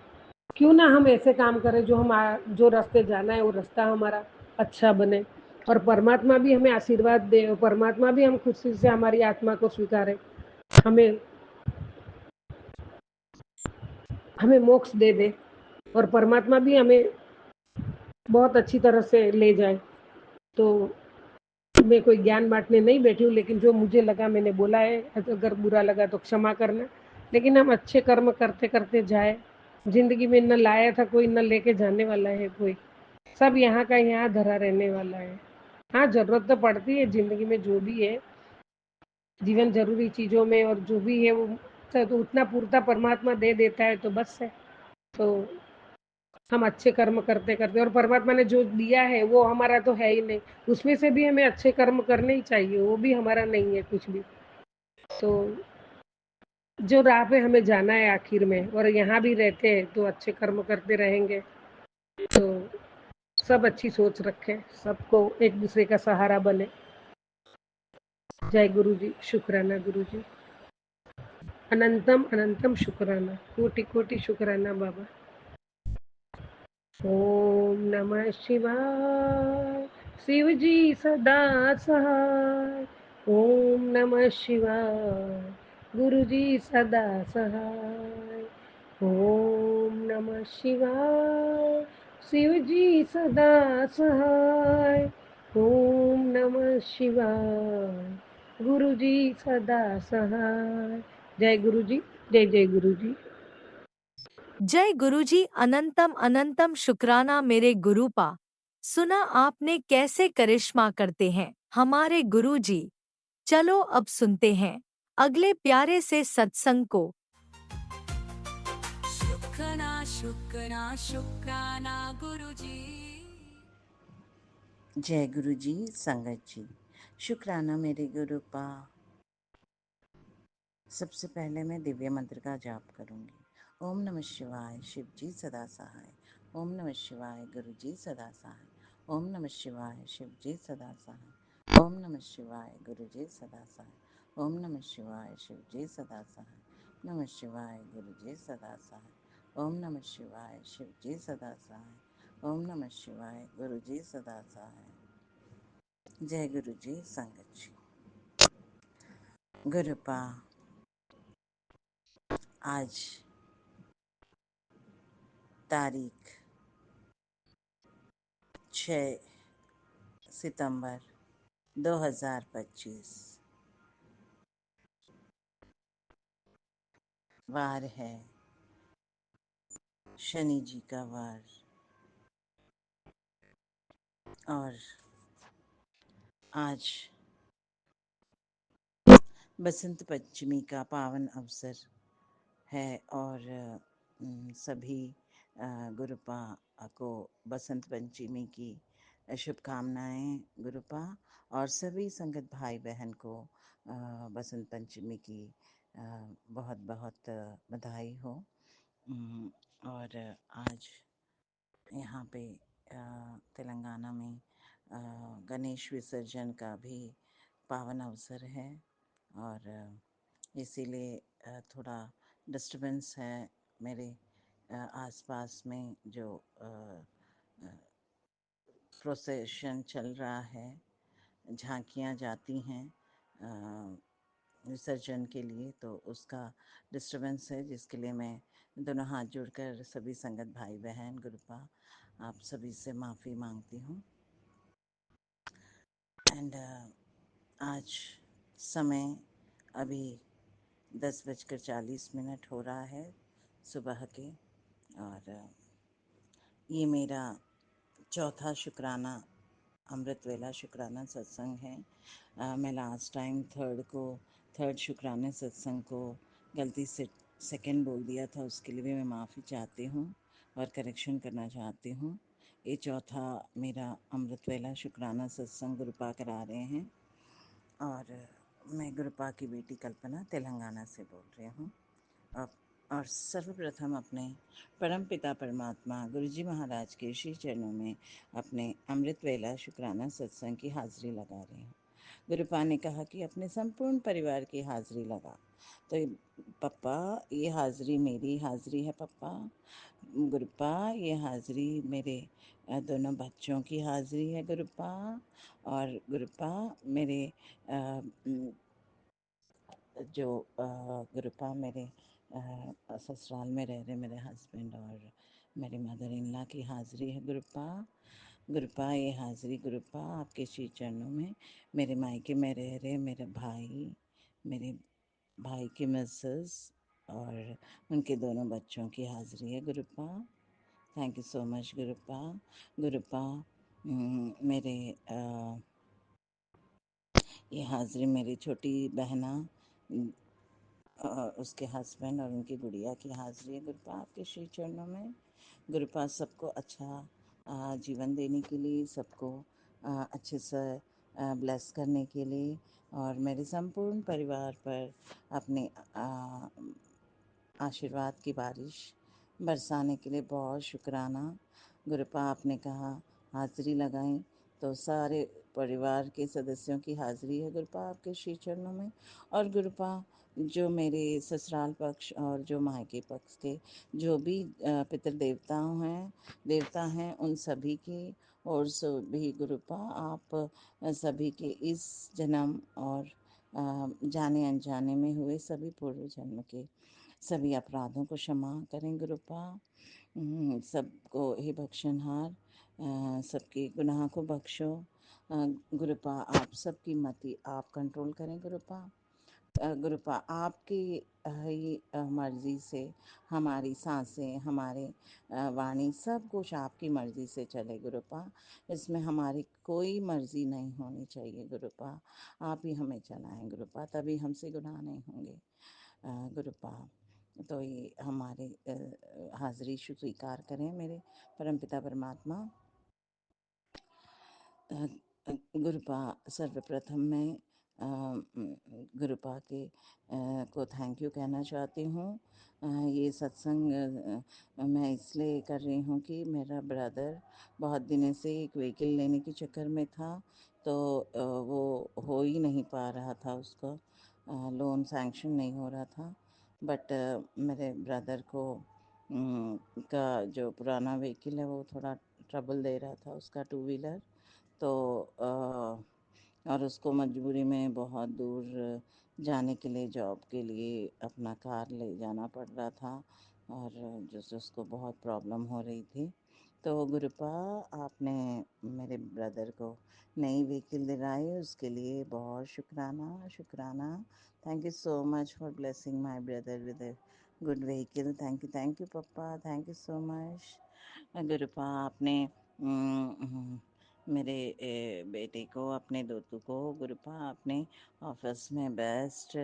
[SPEAKER 7] क्यों ना हम ऐसे काम करें जो जो रास्ते जाना है वो रास्ता हमारा अच्छा बने और परमात्मा भी हमें आशीर्वाद दे और परमात्मा भी हम खुशी से हमारी आत्मा को स्वीकारे, हमें हमें मोक्ष दे दे और परमात्मा भी हमें बहुत अच्छी तरह से ले जाए। तो मैं कोई ज्ञान बांटने नहीं बैठी हूँ, लेकिन जो मुझे लगा मैंने बोला है, अगर बुरा लगा तो क्षमा करना। लेकिन हम अच्छे कर्म करते करते जाए। जिंदगी में न लाया था कोई, न लेके जाने वाला है कोई, सब यहाँ का यहाँ धरा रहने वाला है। हाँ, जरूरत तो पड़ती है जिंदगी में, जो भी है जीवन जरूरी चीजों में, और जो भी है वो तो उतना पूर्ता परमात्मा दे देता है, तो बस है। तो हम अच्छे कर्म करते करते, और परमात्मा ने जो दिया है वो हमारा तो है ही नहीं, उसमें से भी हमें अच्छे कर्म करने ही चाहिए, वो भी हमारा नहीं है कुछ भी। तो जो राह पे हमें जाना है आखिर में, और यहाँ भी रहते हैं तो अच्छे कर्म करते रहेंगे। तो सब अच्छी सोच रखें, सबको एक दूसरे का सहारा बने। जय गुरु जी, शुक्राना गुरु जी, अनंतम अनंतम शुक्राना, कोटि कोटि शुक्राना बाबा। ओम नमः शिवाय, शिव जी सदा सहाय। ओम नमः शिवाय, गुरु जी सदा सहाय। ओम नमः शिवाय, शिव जी सदा सहाय। ओम नमः शिवाय, गुरु जी सदा सहाय। जय गुरु जी, जय जय गुरु जी।
[SPEAKER 4] जय गुरुजी, अनंतम अनंतम शुक्राना मेरे गुरुपा। सुना आपने कैसे करिश्मा करते हैं हमारे गुरुजी। चलो अब सुनते हैं अगले प्यारे से सत्संग को।
[SPEAKER 5] शुक्राना शुक्राना शुक्राना गुरुजी।
[SPEAKER 8] जय गुरु जी, संगत जी, शुक्राना मेरे गुरु पा। सबसे पहले मैं दिव्य मंत्र का जाप करूंगी। ओम नमः शिवाय, शिव जी सदा सहाय। ओम नमः शिवाय, गुरु जी सदा सहाय। ओम नमः शिवाय, शिव जी सदा सहाय। ओम नमः शिवाय, गुरु जी सदा सहाय। ओम नमः शिवाय, शिव जी सदा सहाय। नमः शिवाय, गुरु जी सदा सहाय। ओम नमः शिवाय, शिव जी सदा सहाय। ओम नमः शिवाय, गुरु जी सदा सहाय। जय गुरु जी, संगत जी। गुरुपा, आज तारीख 6 सितंबर 2025, वार है शनि जी का वार। और आज बसंत पंचमी का पावन अवसर है और सभी गुरुपा को बसंत पंचमी की शुभकामनाएं गुरुपा, और सभी संगत भाई बहन को बसंत पंचमी की बहुत बहुत बधाई हो। और आज यहाँ पे तेलंगाना में गणेश विसर्जन का भी पावन अवसर है और इसीलिए थोड़ा डिस्टरबेंस है मेरे आसपास में जो प्रोसेशन चल रहा है, झांकियाँ जाती हैं विसर्जन के लिए, तो उसका डिस्टरबेंस है, जिसके लिए मैं दोनों हाथ जोड़कर सभी संगत भाई बहन गुरुपा आप सभी से माफ़ी मांगती हूँ। एंड आज समय अभी 10:40 हो रहा है सुबह के, और ये मेरा चौथा शुक्राना अमृत वेला शुक्राना सत्संग है। मैं लास्ट टाइम थर्ड शुक्राने सत्संग को गलती से सेकंड बोल दिया था, उसके लिए भी मैं माफ़ी चाहती हूँ और करेक्शन करना चाहती हूँ। ये चौथा मेरा अमृत वेला शुक्राना सत्संग गुरुपा करा रहे हैं और मैं गुरुपा की बेटी कल्पना तेलंगाना से बोल रही हूँ। और सर्वप्रथम अपने परम पिता परमात्मा गुरुजी महाराज के श्री चरणों में अपने अमृत वेला शुक्राना सत्संग की हाजिरी लगा रही हूँ। गुरुपा ने कहा कि अपने संपूर्ण परिवार की हाजिरी लगा, तो पप्पा ये हाजिरी मेरी हाजिरी है पप्पा। गुरुपा ये हाजिरी मेरे दोनों बच्चों की हाजिरी है गुरुपा। और गुरुपा मेरे जो गुरुपा मेरे ससुराल में रह रहे मेरे हस्बैंड और मेरी मदर इन लॉ की हाज़िरी है गुरुपा। गुरुपा ये हाज़िरी गुरुपा आपके श्री चरणों में मेरे मायके में रह रहे मेरे भाई की मिसेस और उनके दोनों बच्चों की हाज़िरी है गुरुपा। थैंक यू सो मच गुरुपा। गुरुपा मेरे ये हाज़िरी मेरी छोटी बहना उसके हस्बैंड और उनकी गुड़िया की हाज़िरी है गुरुपा आपके श्री चरणों में। गुरुपा सबको अच्छा जीवन देने के लिए, सबको अच्छे से ब्लेस करने के लिए और मेरे संपूर्ण परिवार पर अपने आशीर्वाद की बारिश बरसाने के लिए बहुत शुक्राना। गुरुपा आपने कहा हाज़िरी लगाई, तो सारे परिवार के सदस्यों की हाज़िरी है गुरुपा आपके श्री चरणों में। और गुरुपा जो मेरे ससुराल पक्ष और जो मायके पक्ष के जो भी देवता हैं उन सभी की और सभी गुरुपा आप सभी के इस जन्म और जाने अनजाने में हुए सभी पूर्व जन्म के सभी अपराधों को क्षमा करें गुरुपा। सबको हे बख्शनहार सबके गुनाह को बख्शो गुरुपा। आप सबकी मति आप कंट्रोल करें गुरुपा। गुरुपा आपकी ही मर्ज़ी से हमारी सांसें हमारे वाणी सब कुछ आपकी मर्ज़ी से चले गुरुपा। इसमें हमारी कोई मर्ज़ी नहीं होनी चाहिए गुरुपा। आप ही हमें चलाएं गुरुपा, तभी हमसे गुनाह नहीं होंगे गुरुपा। तो ये हमारे हाज़िरी स्वीकार करें मेरे परमपिता परमात्मा। गुरुपा सर्वप्रथम मैं गुरुपा के को थैंक यू कहना चाहती हूँ। ये सत्संग मैं इसलिए कर रही हूँ कि मेरा ब्रदर बहुत दिनों से एक व्हीकल लेने के चक्कर में था, तो वो हो ही नहीं पा रहा था, उसका लोन सैंक्शन नहीं हो रहा था। बट मेरे ब्रदर को का जो पुराना व्हीकल है वो थोड़ा ट्रबल दे रहा था, उसका टू व्हीलर। तो और उसको मजबूरी में बहुत दूर जाने के लिए जॉब के लिए अपना कार ले जाना पड़ रहा था और जिससे उसको बहुत प्रॉब्लम हो रही थी। तो गुरुपा आपने मेरे ब्रदर को नई व्हीकल दिलाई, उसके लिए बहुत शुक्राना शुक्राना। Thank you so much for blessing my brother with a good vehicle. Thank you papa, thank you so much. गुरुपा आपने मेरे बेटे को, अपने दोतों को गुरुपा अपने ऑफिस में बेस्ट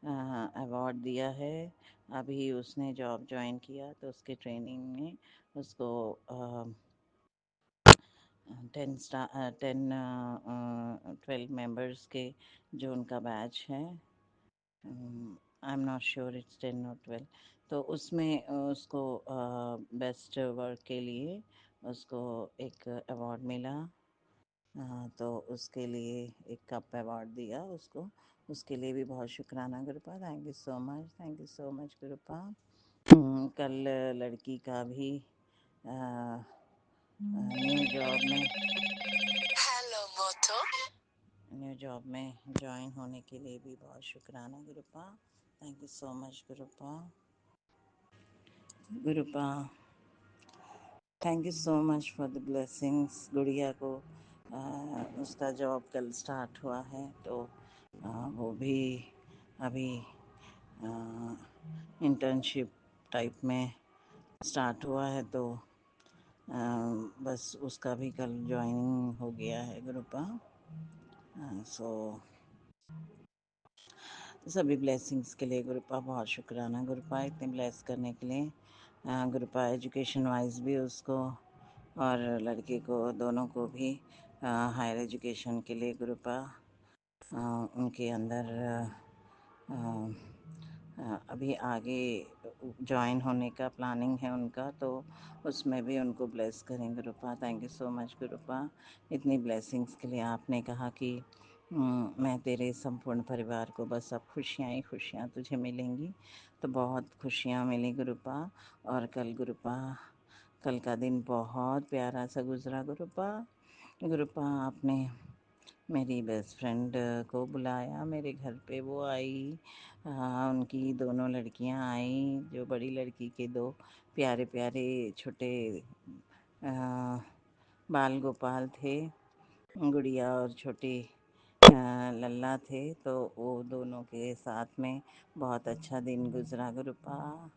[SPEAKER 8] अवार्ड दिया है। अभी उसने जॉब ज्वाइन किया तो उसके ट्रेनिंग में उसको 12 मेंबर्स के जो उनका बैच है, I am not sure it's 10 और 12, तो उसमें उसको बेस्ट वर्क के लिए उसको एक अवार्ड मिला। तो उसके लिए एक कप अवार्ड दिया उसको, उसके लिए भी बहुत शुक्राना गुरुपा। Thank you so much, thank you so much गुरुपा। कल लड़की का भी न्यू जॉब में ज्वाइन होने के लिए भी बहुत शुक्राना गुरुपा। थैंक यू सो मच गुरुपा। गुरुपा thank you so much for the blessings. गुड़िया को उसका जॉब कल स्टार्ट हुआ है, तो वो भी अभी इंटर्नशिप टाइप में स्टार्ट हुआ है, तो बस उसका भी कल ज्वाइनिंग हो गया है गुरुपा। सो सभी ब्लेसिंग्स के लिए गुरुपा बहुत शुक्राना गुरुपा, इतने ब्लेस करने के लिए। गुरुपा एजुकेशन वाइज भी उसको और लड़के को दोनों को भी हायर एजुकेशन के लिए गुरुपा उनके अंदर अभी आगे ज्वाइन होने का प्लानिंग है उनका, तो उसमें भी उनको ब्लेस करें गुरुपा। थैंक यू सो मच गुरुपा, इतनी ब्लेसिंग्स के लिए। आपने कहा कि मैं तेरे संपूर्ण परिवार को बस अब खुशियाँ ही खुशियाँ तुझे मिलेंगी, तो बहुत खुशियाँ मिली गुरुपा। और कल का दिन बहुत प्यारा सा गुजरा गुरुपा। गुरुपा आपने मेरी बेस्ट फ्रेंड को बुलाया मेरे घर पे, वो आई, उनकी दोनों लड़कियां आई, जो बड़ी लड़की के दो प्यारे प्यारे छोटे बाल गोपाल थे, गुड़िया और छोटी लल्ला थे, तो वो दोनों के साथ में बहुत अच्छा दिन गुजरा गुरुपा।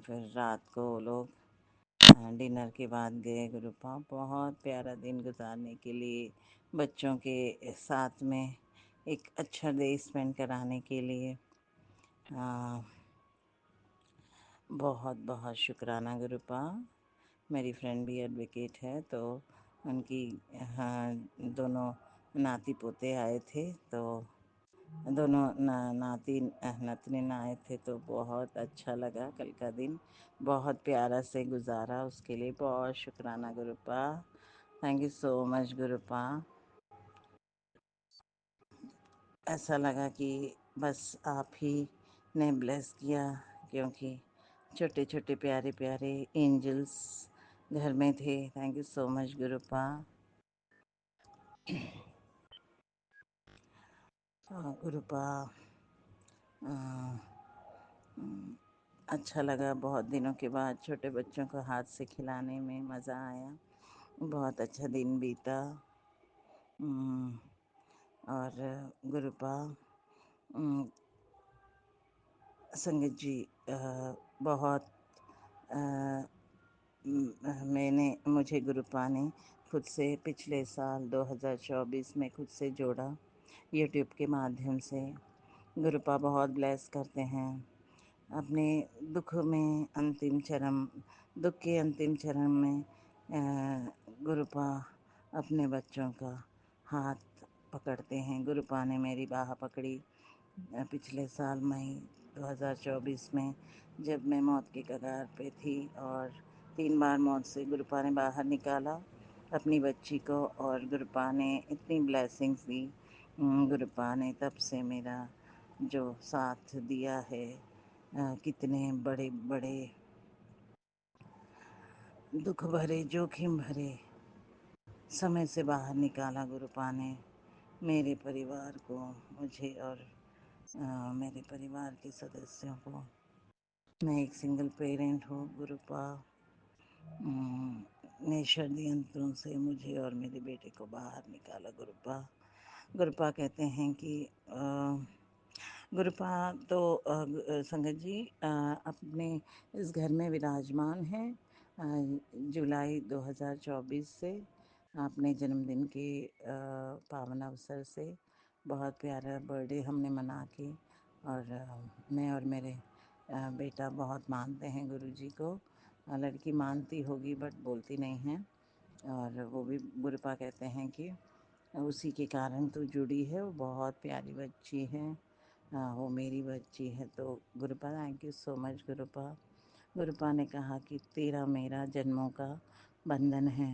[SPEAKER 8] फिर रात को लोग डिनर के बाद गए गुरुपा, बहुत प्यारा दिन गुजारने के लिए, बच्चों के साथ में एक अच्छा डे स्पेंड कराने के लिए। बहुत बहुत शुक्राना गुरुपा। मेरी फ्रेंड भी एडवोकेट है, तो उनकी दोनों नाती पोते आए थे, तो दोनों नाती नतनी आए थे, तो बहुत अच्छा लगा। कल का दिन बहुत प्यारा से गुजारा, उसके लिए बहुत शुक्राना गुरुपा। Thank you so much गुरुपा। ऐसा लगा कि बस आप ही ने ब्लेस किया, क्योंकि छोटे छोटे प्यारे प्यारे एंजल्स घर में थे। थैंक यू सो मच गुरुपा। गुरुपा अच्छा लगा, बहुत दिनों के बाद छोटे बच्चों को हाथ से खिलाने में मज़ा आया, बहुत अच्छा दिन बीता। और गुरुपा संगत जी बहुत मुझे गुरुपा ने खुद से पिछले साल 2024 में खुद से जोड़ा यूट्यूब के माध्यम से। गुरुपा बहुत ब्लेस करते हैं। अपने दुख के अंतिम चरण में गुरुपा अपने बच्चों का हाथ पकड़ते हैं। गुरुपा ने मेरी बाह पकड़ी पिछले साल मई 2024 में, जब मैं मौत के कगार पे थी, और 3 बार मौत से गुरुपा ने बाहर निकाला अपनी बच्ची को, और गुरुपा ने इतनी ब्लेसिंग्स दी। गुरुपा ने तब से मेरा जो साथ दिया है, कितने बड़े बड़े दुख भरे जोखिम भरे समय से बाहर निकाला गुरुपा ने मेरे परिवार को, मुझे और मेरे परिवार के सदस्यों को। मैं एक सिंगल पेरेंट हूँ गुरुपा। ने षड्यंत्रों से मुझे और मेरे बेटे को बाहर निकाला गुरुपा। गुरुपा कहते हैं कि गुरुपा तो संगत जी अपने इस घर में विराजमान हैं जुलाई 2024 से, अपने जन्मदिन के पावन अवसर से बहुत प्यारा बर्थडे हमने मना के, और मैं और मेरे बेटा बहुत मानते हैं गुरुजी को। लड़की मानती होगी बट बोलती नहीं है, और वो भी गुरुपा कहते हैं कि उसी के कारण तू जुड़ी है, वो बहुत प्यारी बच्ची है, वो मेरी बच्ची है। तो गुरुपा थैंक यू सो मच गुरुपा। गुरुपा ने कहा कि तेरा मेरा जन्मों का बंधन है।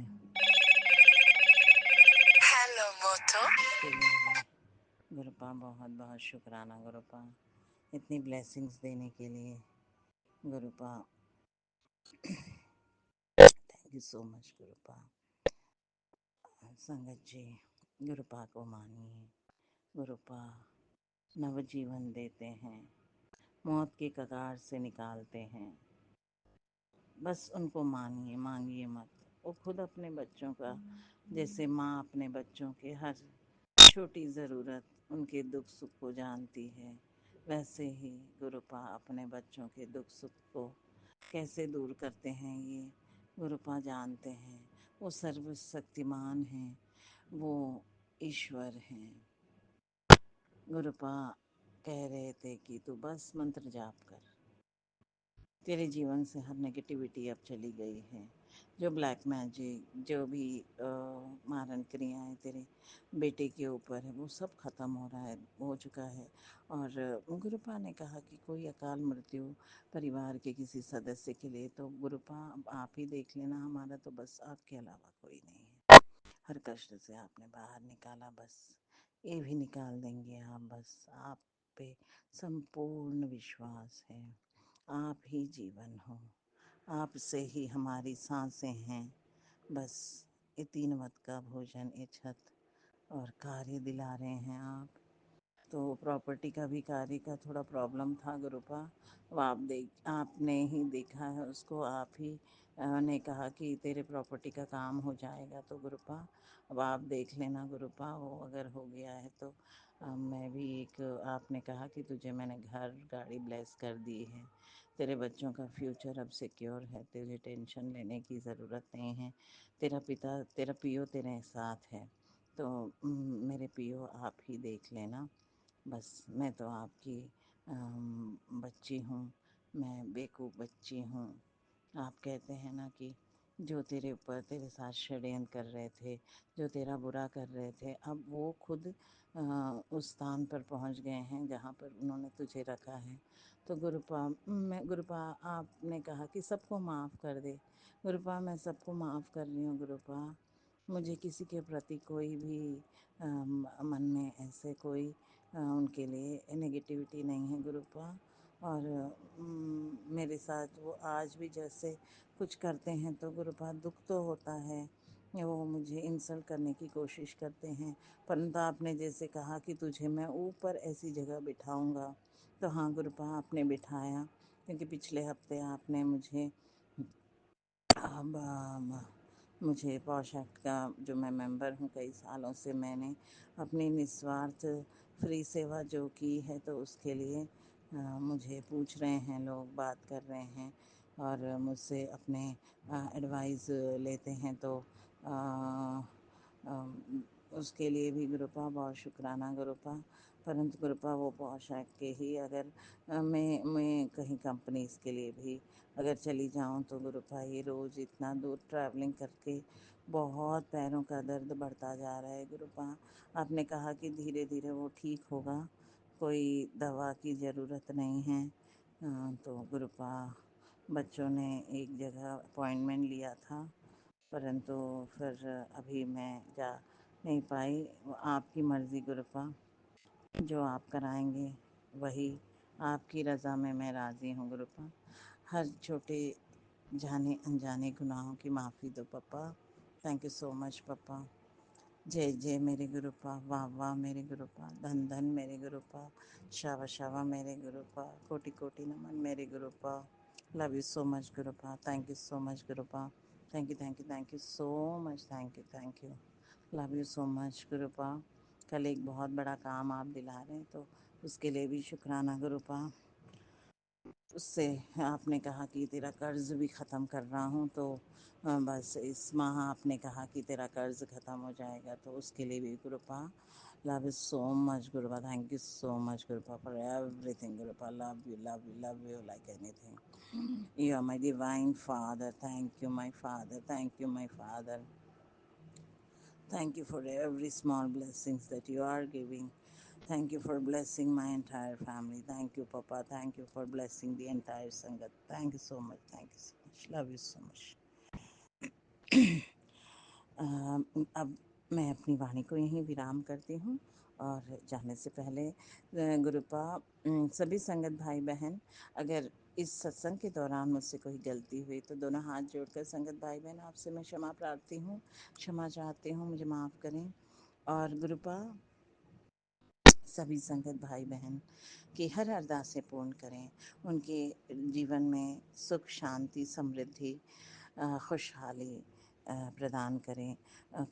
[SPEAKER 5] हेलो मोटो
[SPEAKER 8] इसके लिए भी गुरुपा बहुत बहुत शुक्राना गुरुपा, इतनी ब्लेसिंग्स देने के लिए गुरुपा। Thank you so much गुरुपा। संगत जी, गुरुपा को मानिए। गुरुपा नवजीवन देते हैं, मौत के कगार से निकालते हैं। बस उनको मानिए, मांगिए मत। वो खुद अपने बच्चों का, जैसे माँ अपने बच्चों के हर छोटी ज़रूरत, उनके दुख सुख को जानती है, वैसे ही गुरुपा अपने बच्चों के दुख सुख को कैसे दूर करते हैं ये गुरुपा जानते हैं। वो सर्वशक्तिमान हैं, वो ईश्वर हैं। गुरुपा कह रहे थे कि तू बस मंत्र जाप कर, तेरे जीवन से हर नेगेटिविटी अब चली गई है। जो ब्लैक मैजिक, जो भी मारन क्रियाएं तेरे बेटे के ऊपर है, वो सब खत्म हो रहा है, हो चुका है। और गुरुपा ने कहा कि कोई अकाल मृत्यु परिवार के किसी सदस्य के लिए, तो गुरुपा आप ही देख लेना, हमारा तो बस आपके अलावा कोई नहीं है। हर कष्ट से आपने बाहर निकाला, बस ये भी निकाल देंगे आप, बस आप पे संपूर्ण विश्वास है। आप ही जीवन हो, आपसे ही हमारी सांसें हैं। बस ये 3 वक्त का भोजन, ये छत और कार्य दिला रहे हैं आप। तो प्रॉपर्टी का भी, कार्य का थोड़ा प्रॉब्लम था गुरुपा, वो आपने ही देखा है उसको। आप ही ने कहा कि तेरे प्रॉपर्टी का काम हो जाएगा, तो गुरुपा अब आप देख लेना गुरुपा, वो अगर हो गया है तो मैं भी एक, आपने कहा कि तुझे मैंने घर गाड़ी ब्लेस कर दी है, तेरे बच्चों का फ्यूचर अब सिक्योर है, तुझे टेंशन लेने की ज़रूरत नहीं है। तेरा पिता, तेरा पियो तेरे साथ है। तो मेरे पियो आप ही देख लेना, बस मैं तो आपकी बच्ची हूँ, मैं बेवकूफ़ बच्ची हूँ। आप कहते हैं ना कि जो तेरे ऊपर, तेरे साथ षड्यंत्र कर रहे थे, जो तेरा बुरा कर रहे थे, अब वो खुद उस स्थान पर पहुंच गए हैं जहाँ पर उन्होंने तुझे रखा है। तो गुरुपा आपने कहा कि सबको माफ़ कर दे। गुरुपा मैं सबको माफ़ कर रही हूँ गुरुपा, मुझे किसी के प्रति कोई भी मन में ऐसे कोई उनके लिए नेगेटिविटी नहीं है गुरुपा। और मेरे साथ वो आज भी जैसे कुछ करते हैं तो गुरुपा दुख तो होता है, वो मुझे इंसल्ट करने की कोशिश करते हैं, परंतु आपने जैसे कहा कि तुझे मैं ऊपर ऐसी जगह बिठाऊंगा, तो हाँ गुरुपा आपने बिठाया, क्योंकि पिछले हफ्ते आपने मुझे मुझे पॉश एक्ट का, जो मैं मेंबर हूँ कई सालों से, मैंने अपनी निस्वार्थ फ्री सेवा जो की है, तो उसके लिए मुझे पूछ रहे हैं लोग, बात कर रहे हैं और मुझसे अपने एडवाइस लेते हैं, तो उसके लिए भी गुरुपा बहुत शुक्राना गुरुपा। परंतु गुरुपा वो पॉश एक्ट के ही, अगर मैं कहीं कंपनीज़ के लिए भी अगर चली जाऊं तो गुरुपा ये रोज़ इतना दूर ट्रैवलिंग करके बहुत पैरों का दर्द बढ़ता जा रहा है गुरुपा। आपने कहा कि धीरे धीरे वो ठीक होगा, कोई दवा की ज़रूरत नहीं है। तो गुरुपा बच्चों ने एक जगह अपॉइंटमेंट लिया था, परंतु फिर अभी मैं जा नहीं पाई। आपकी मर्ज़ी गुरुपा, जो आप कराएंगे वही, आपकी रज़ा में मैं राज़ी हूँ गुरुपा। हर छोटे जाने अनजाने गुनाहों की माफ़ी दो पापा। थैंक यू सो मच पापा। जय जय मेरे गुरुपा, वाह वाह मेरे गुरुपा, धन धन मेरे गुरुपा, शावा शावा मेरे गुरुपा, कोटि कोटि नमन मेरे गुरुपा। लव यू सो मच गुरुपा, थैंक यू सो मच गुरुपा, thank you thank you thank you so much, thank you, love you so much गुरुपा। कल एक बहुत बड़ा काम आप दिला रहे हैं, तो उसके लिए भी शुक्राना गुरुपा। उससे आपने कहा कि तेरा कर्ज भी ख़त्म कर रहा हूँ, तो बस इस माह आपने कहा कि तेरा कर्ज ख़त्म हो जाएगा, तो उसके लिए भी गुरुपा लव यू सो मच गुरुपा, थैंक यू सो मच गुरुपा फॉर एवरीथिंग गुरुपा, love you like anything, you are my divine father, thank you my father, thank you my father, thank you for every small blessings that you are giving. Thank you for blessing my entire family. Thank you, Papa. Thank you for blessing the entire Sangat. Thank you so much. Thank you so much. Love you so much. अब मैं अपनी वाणी को यहीं विराम करती हूँ और जाने से पहले गुरुपा सभी संगत भाई बहन, अगर इस सत्संग के दौरान मुझसे कोई गलती हुई तो दोनों हाथ जोड़कर संगत भाई बहन आपसे मैं क्षमा प्रार्थी हूँ, क्षमा चाहती हूँ, मुझे माफ़ करें। और गुरुपा सभी संगत भाई बहन की हर अरदासें पूर्ण करें, उनके जीवन में सुख शांति समृद्धि खुशहाली प्रदान करें।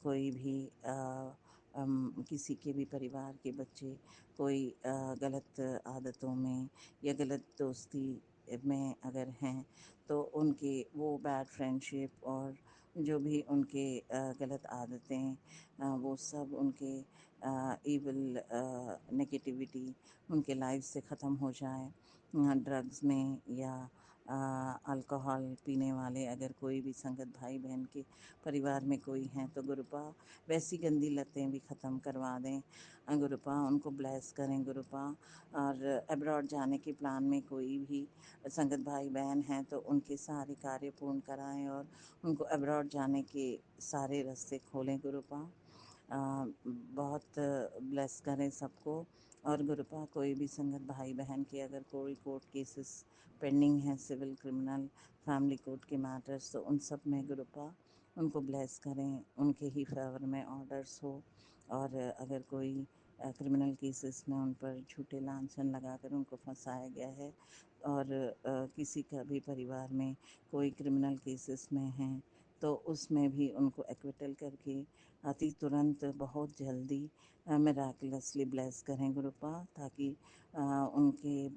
[SPEAKER 8] कोई भी किसी के भी परिवार के बच्चे कोई गलत आदतों में या गलत दोस्ती में अगर हैं तो उनके वो बैड फ्रेंडशिप और जो भी उनके गलत आदतें वो सब उनके इविल नेगेटिविटी उनके लाइफ से ख़त्म हो जाए। ड्रग्स में या अल्कोहल पीने वाले अगर कोई भी संगत भाई बहन के परिवार में कोई हैं तो गुरुपा वैसी गंदी लतें भी ख़त्म करवा दें। गुरुपा उनको ब्लेस करें गुरुपा। और अब्रॉड जाने के प्लान में कोई भी संगत भाई बहन हैं तो उनके सारे कार्य पूर्ण कराएं और उनको अब्रॉड जाने के सारे रास्ते खोलें गुरुपा। बहुत ब्लेस करें सबको। और गुरुपा कोई भी संगत भाई बहन के अगर कोई कोर्ट केसेस पेंडिंग हैं, सिविल क्रिमिनल फैमिली कोर्ट के मैटर्स, तो उन सब में गुरुपा उनको ब्लेस करें, उनके ही फेवर में ऑर्डर्स हो। और अगर कोई क्रिमिनल केसेस में उन पर झूठे लांछन लगाकर उनको फंसाया गया है और किसी का भी परिवार में कोई क्रिमिनल केसेस में हैं तो उसमें भी उनको एक्विटल करके अति तुरंत बहुत जल्दी मिराकुलसली ब्लेस करें गुरुपा, ताकि उनके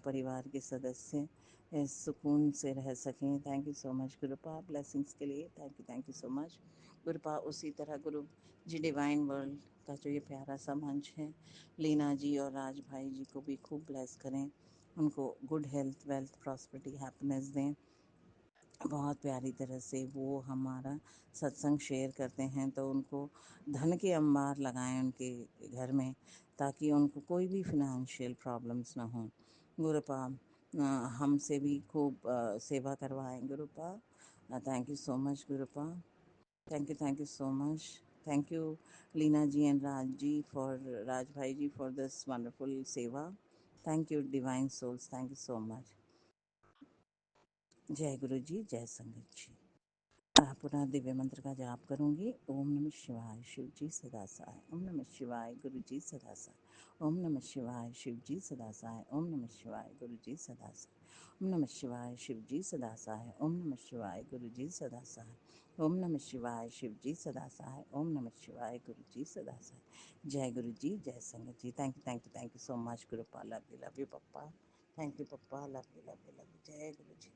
[SPEAKER 8] परिवार के सदस्य सुकून से रह सकें। Thank you so much गुरुपा blessings के लिए, थैंक यू सो मच गुरुपा। उसी तरह गुरु जी डिवाइन वर्ल्ड का जो ये प्यारा सा मंच है, लीना जी और राज भाई जी को भी खूब ब्लेस करें, उनको good health wealth prosperity happiness दें। बहुत प्यारी तरह से वो हमारा सत्संग शेयर करते हैं तो उनको धन के अंबार लगाएं उनके घर में, ताकि उनको कोई भी फिनेंशियल प्रॉब्लम्स ना हों गुरुपा। हमसे भी खूब सेवा करवाएं गुरुपा। थैंक यू सो मच गुरुपा, thank you so much. Thank you Leena ji and Raj Bhai ji for this wonderful seva. Thank you divine souls, thank you so much. जय गुरु जी, जय संगत जी। पुनः दिव्य मंत्र का जाप करूंगी। ओम नमः शिवाय, शिव जी सदा सहाय। ओम नमः शिवाय, गुरु जी सदा सहाय। ओम नमः शिवाय, शिव जी सदा सहाय। ओम नमः शिवाय, गुरु जी सदा सहाय। ओम नमः शिवाय, शिव जी सदा सहाय। ओम नमः शिवाय, गुरु जी सदा सहाय। ओम नमः शिवाय, शिव जी सदा सहाय। ओम नमः शिवाय, गुरु जी सदा सहाय। जय गुरु जी, जय संगत जी। थैंक यू सो मच गुरुपा। Love you papa. Thank you papa. Love you जय गुरु जी।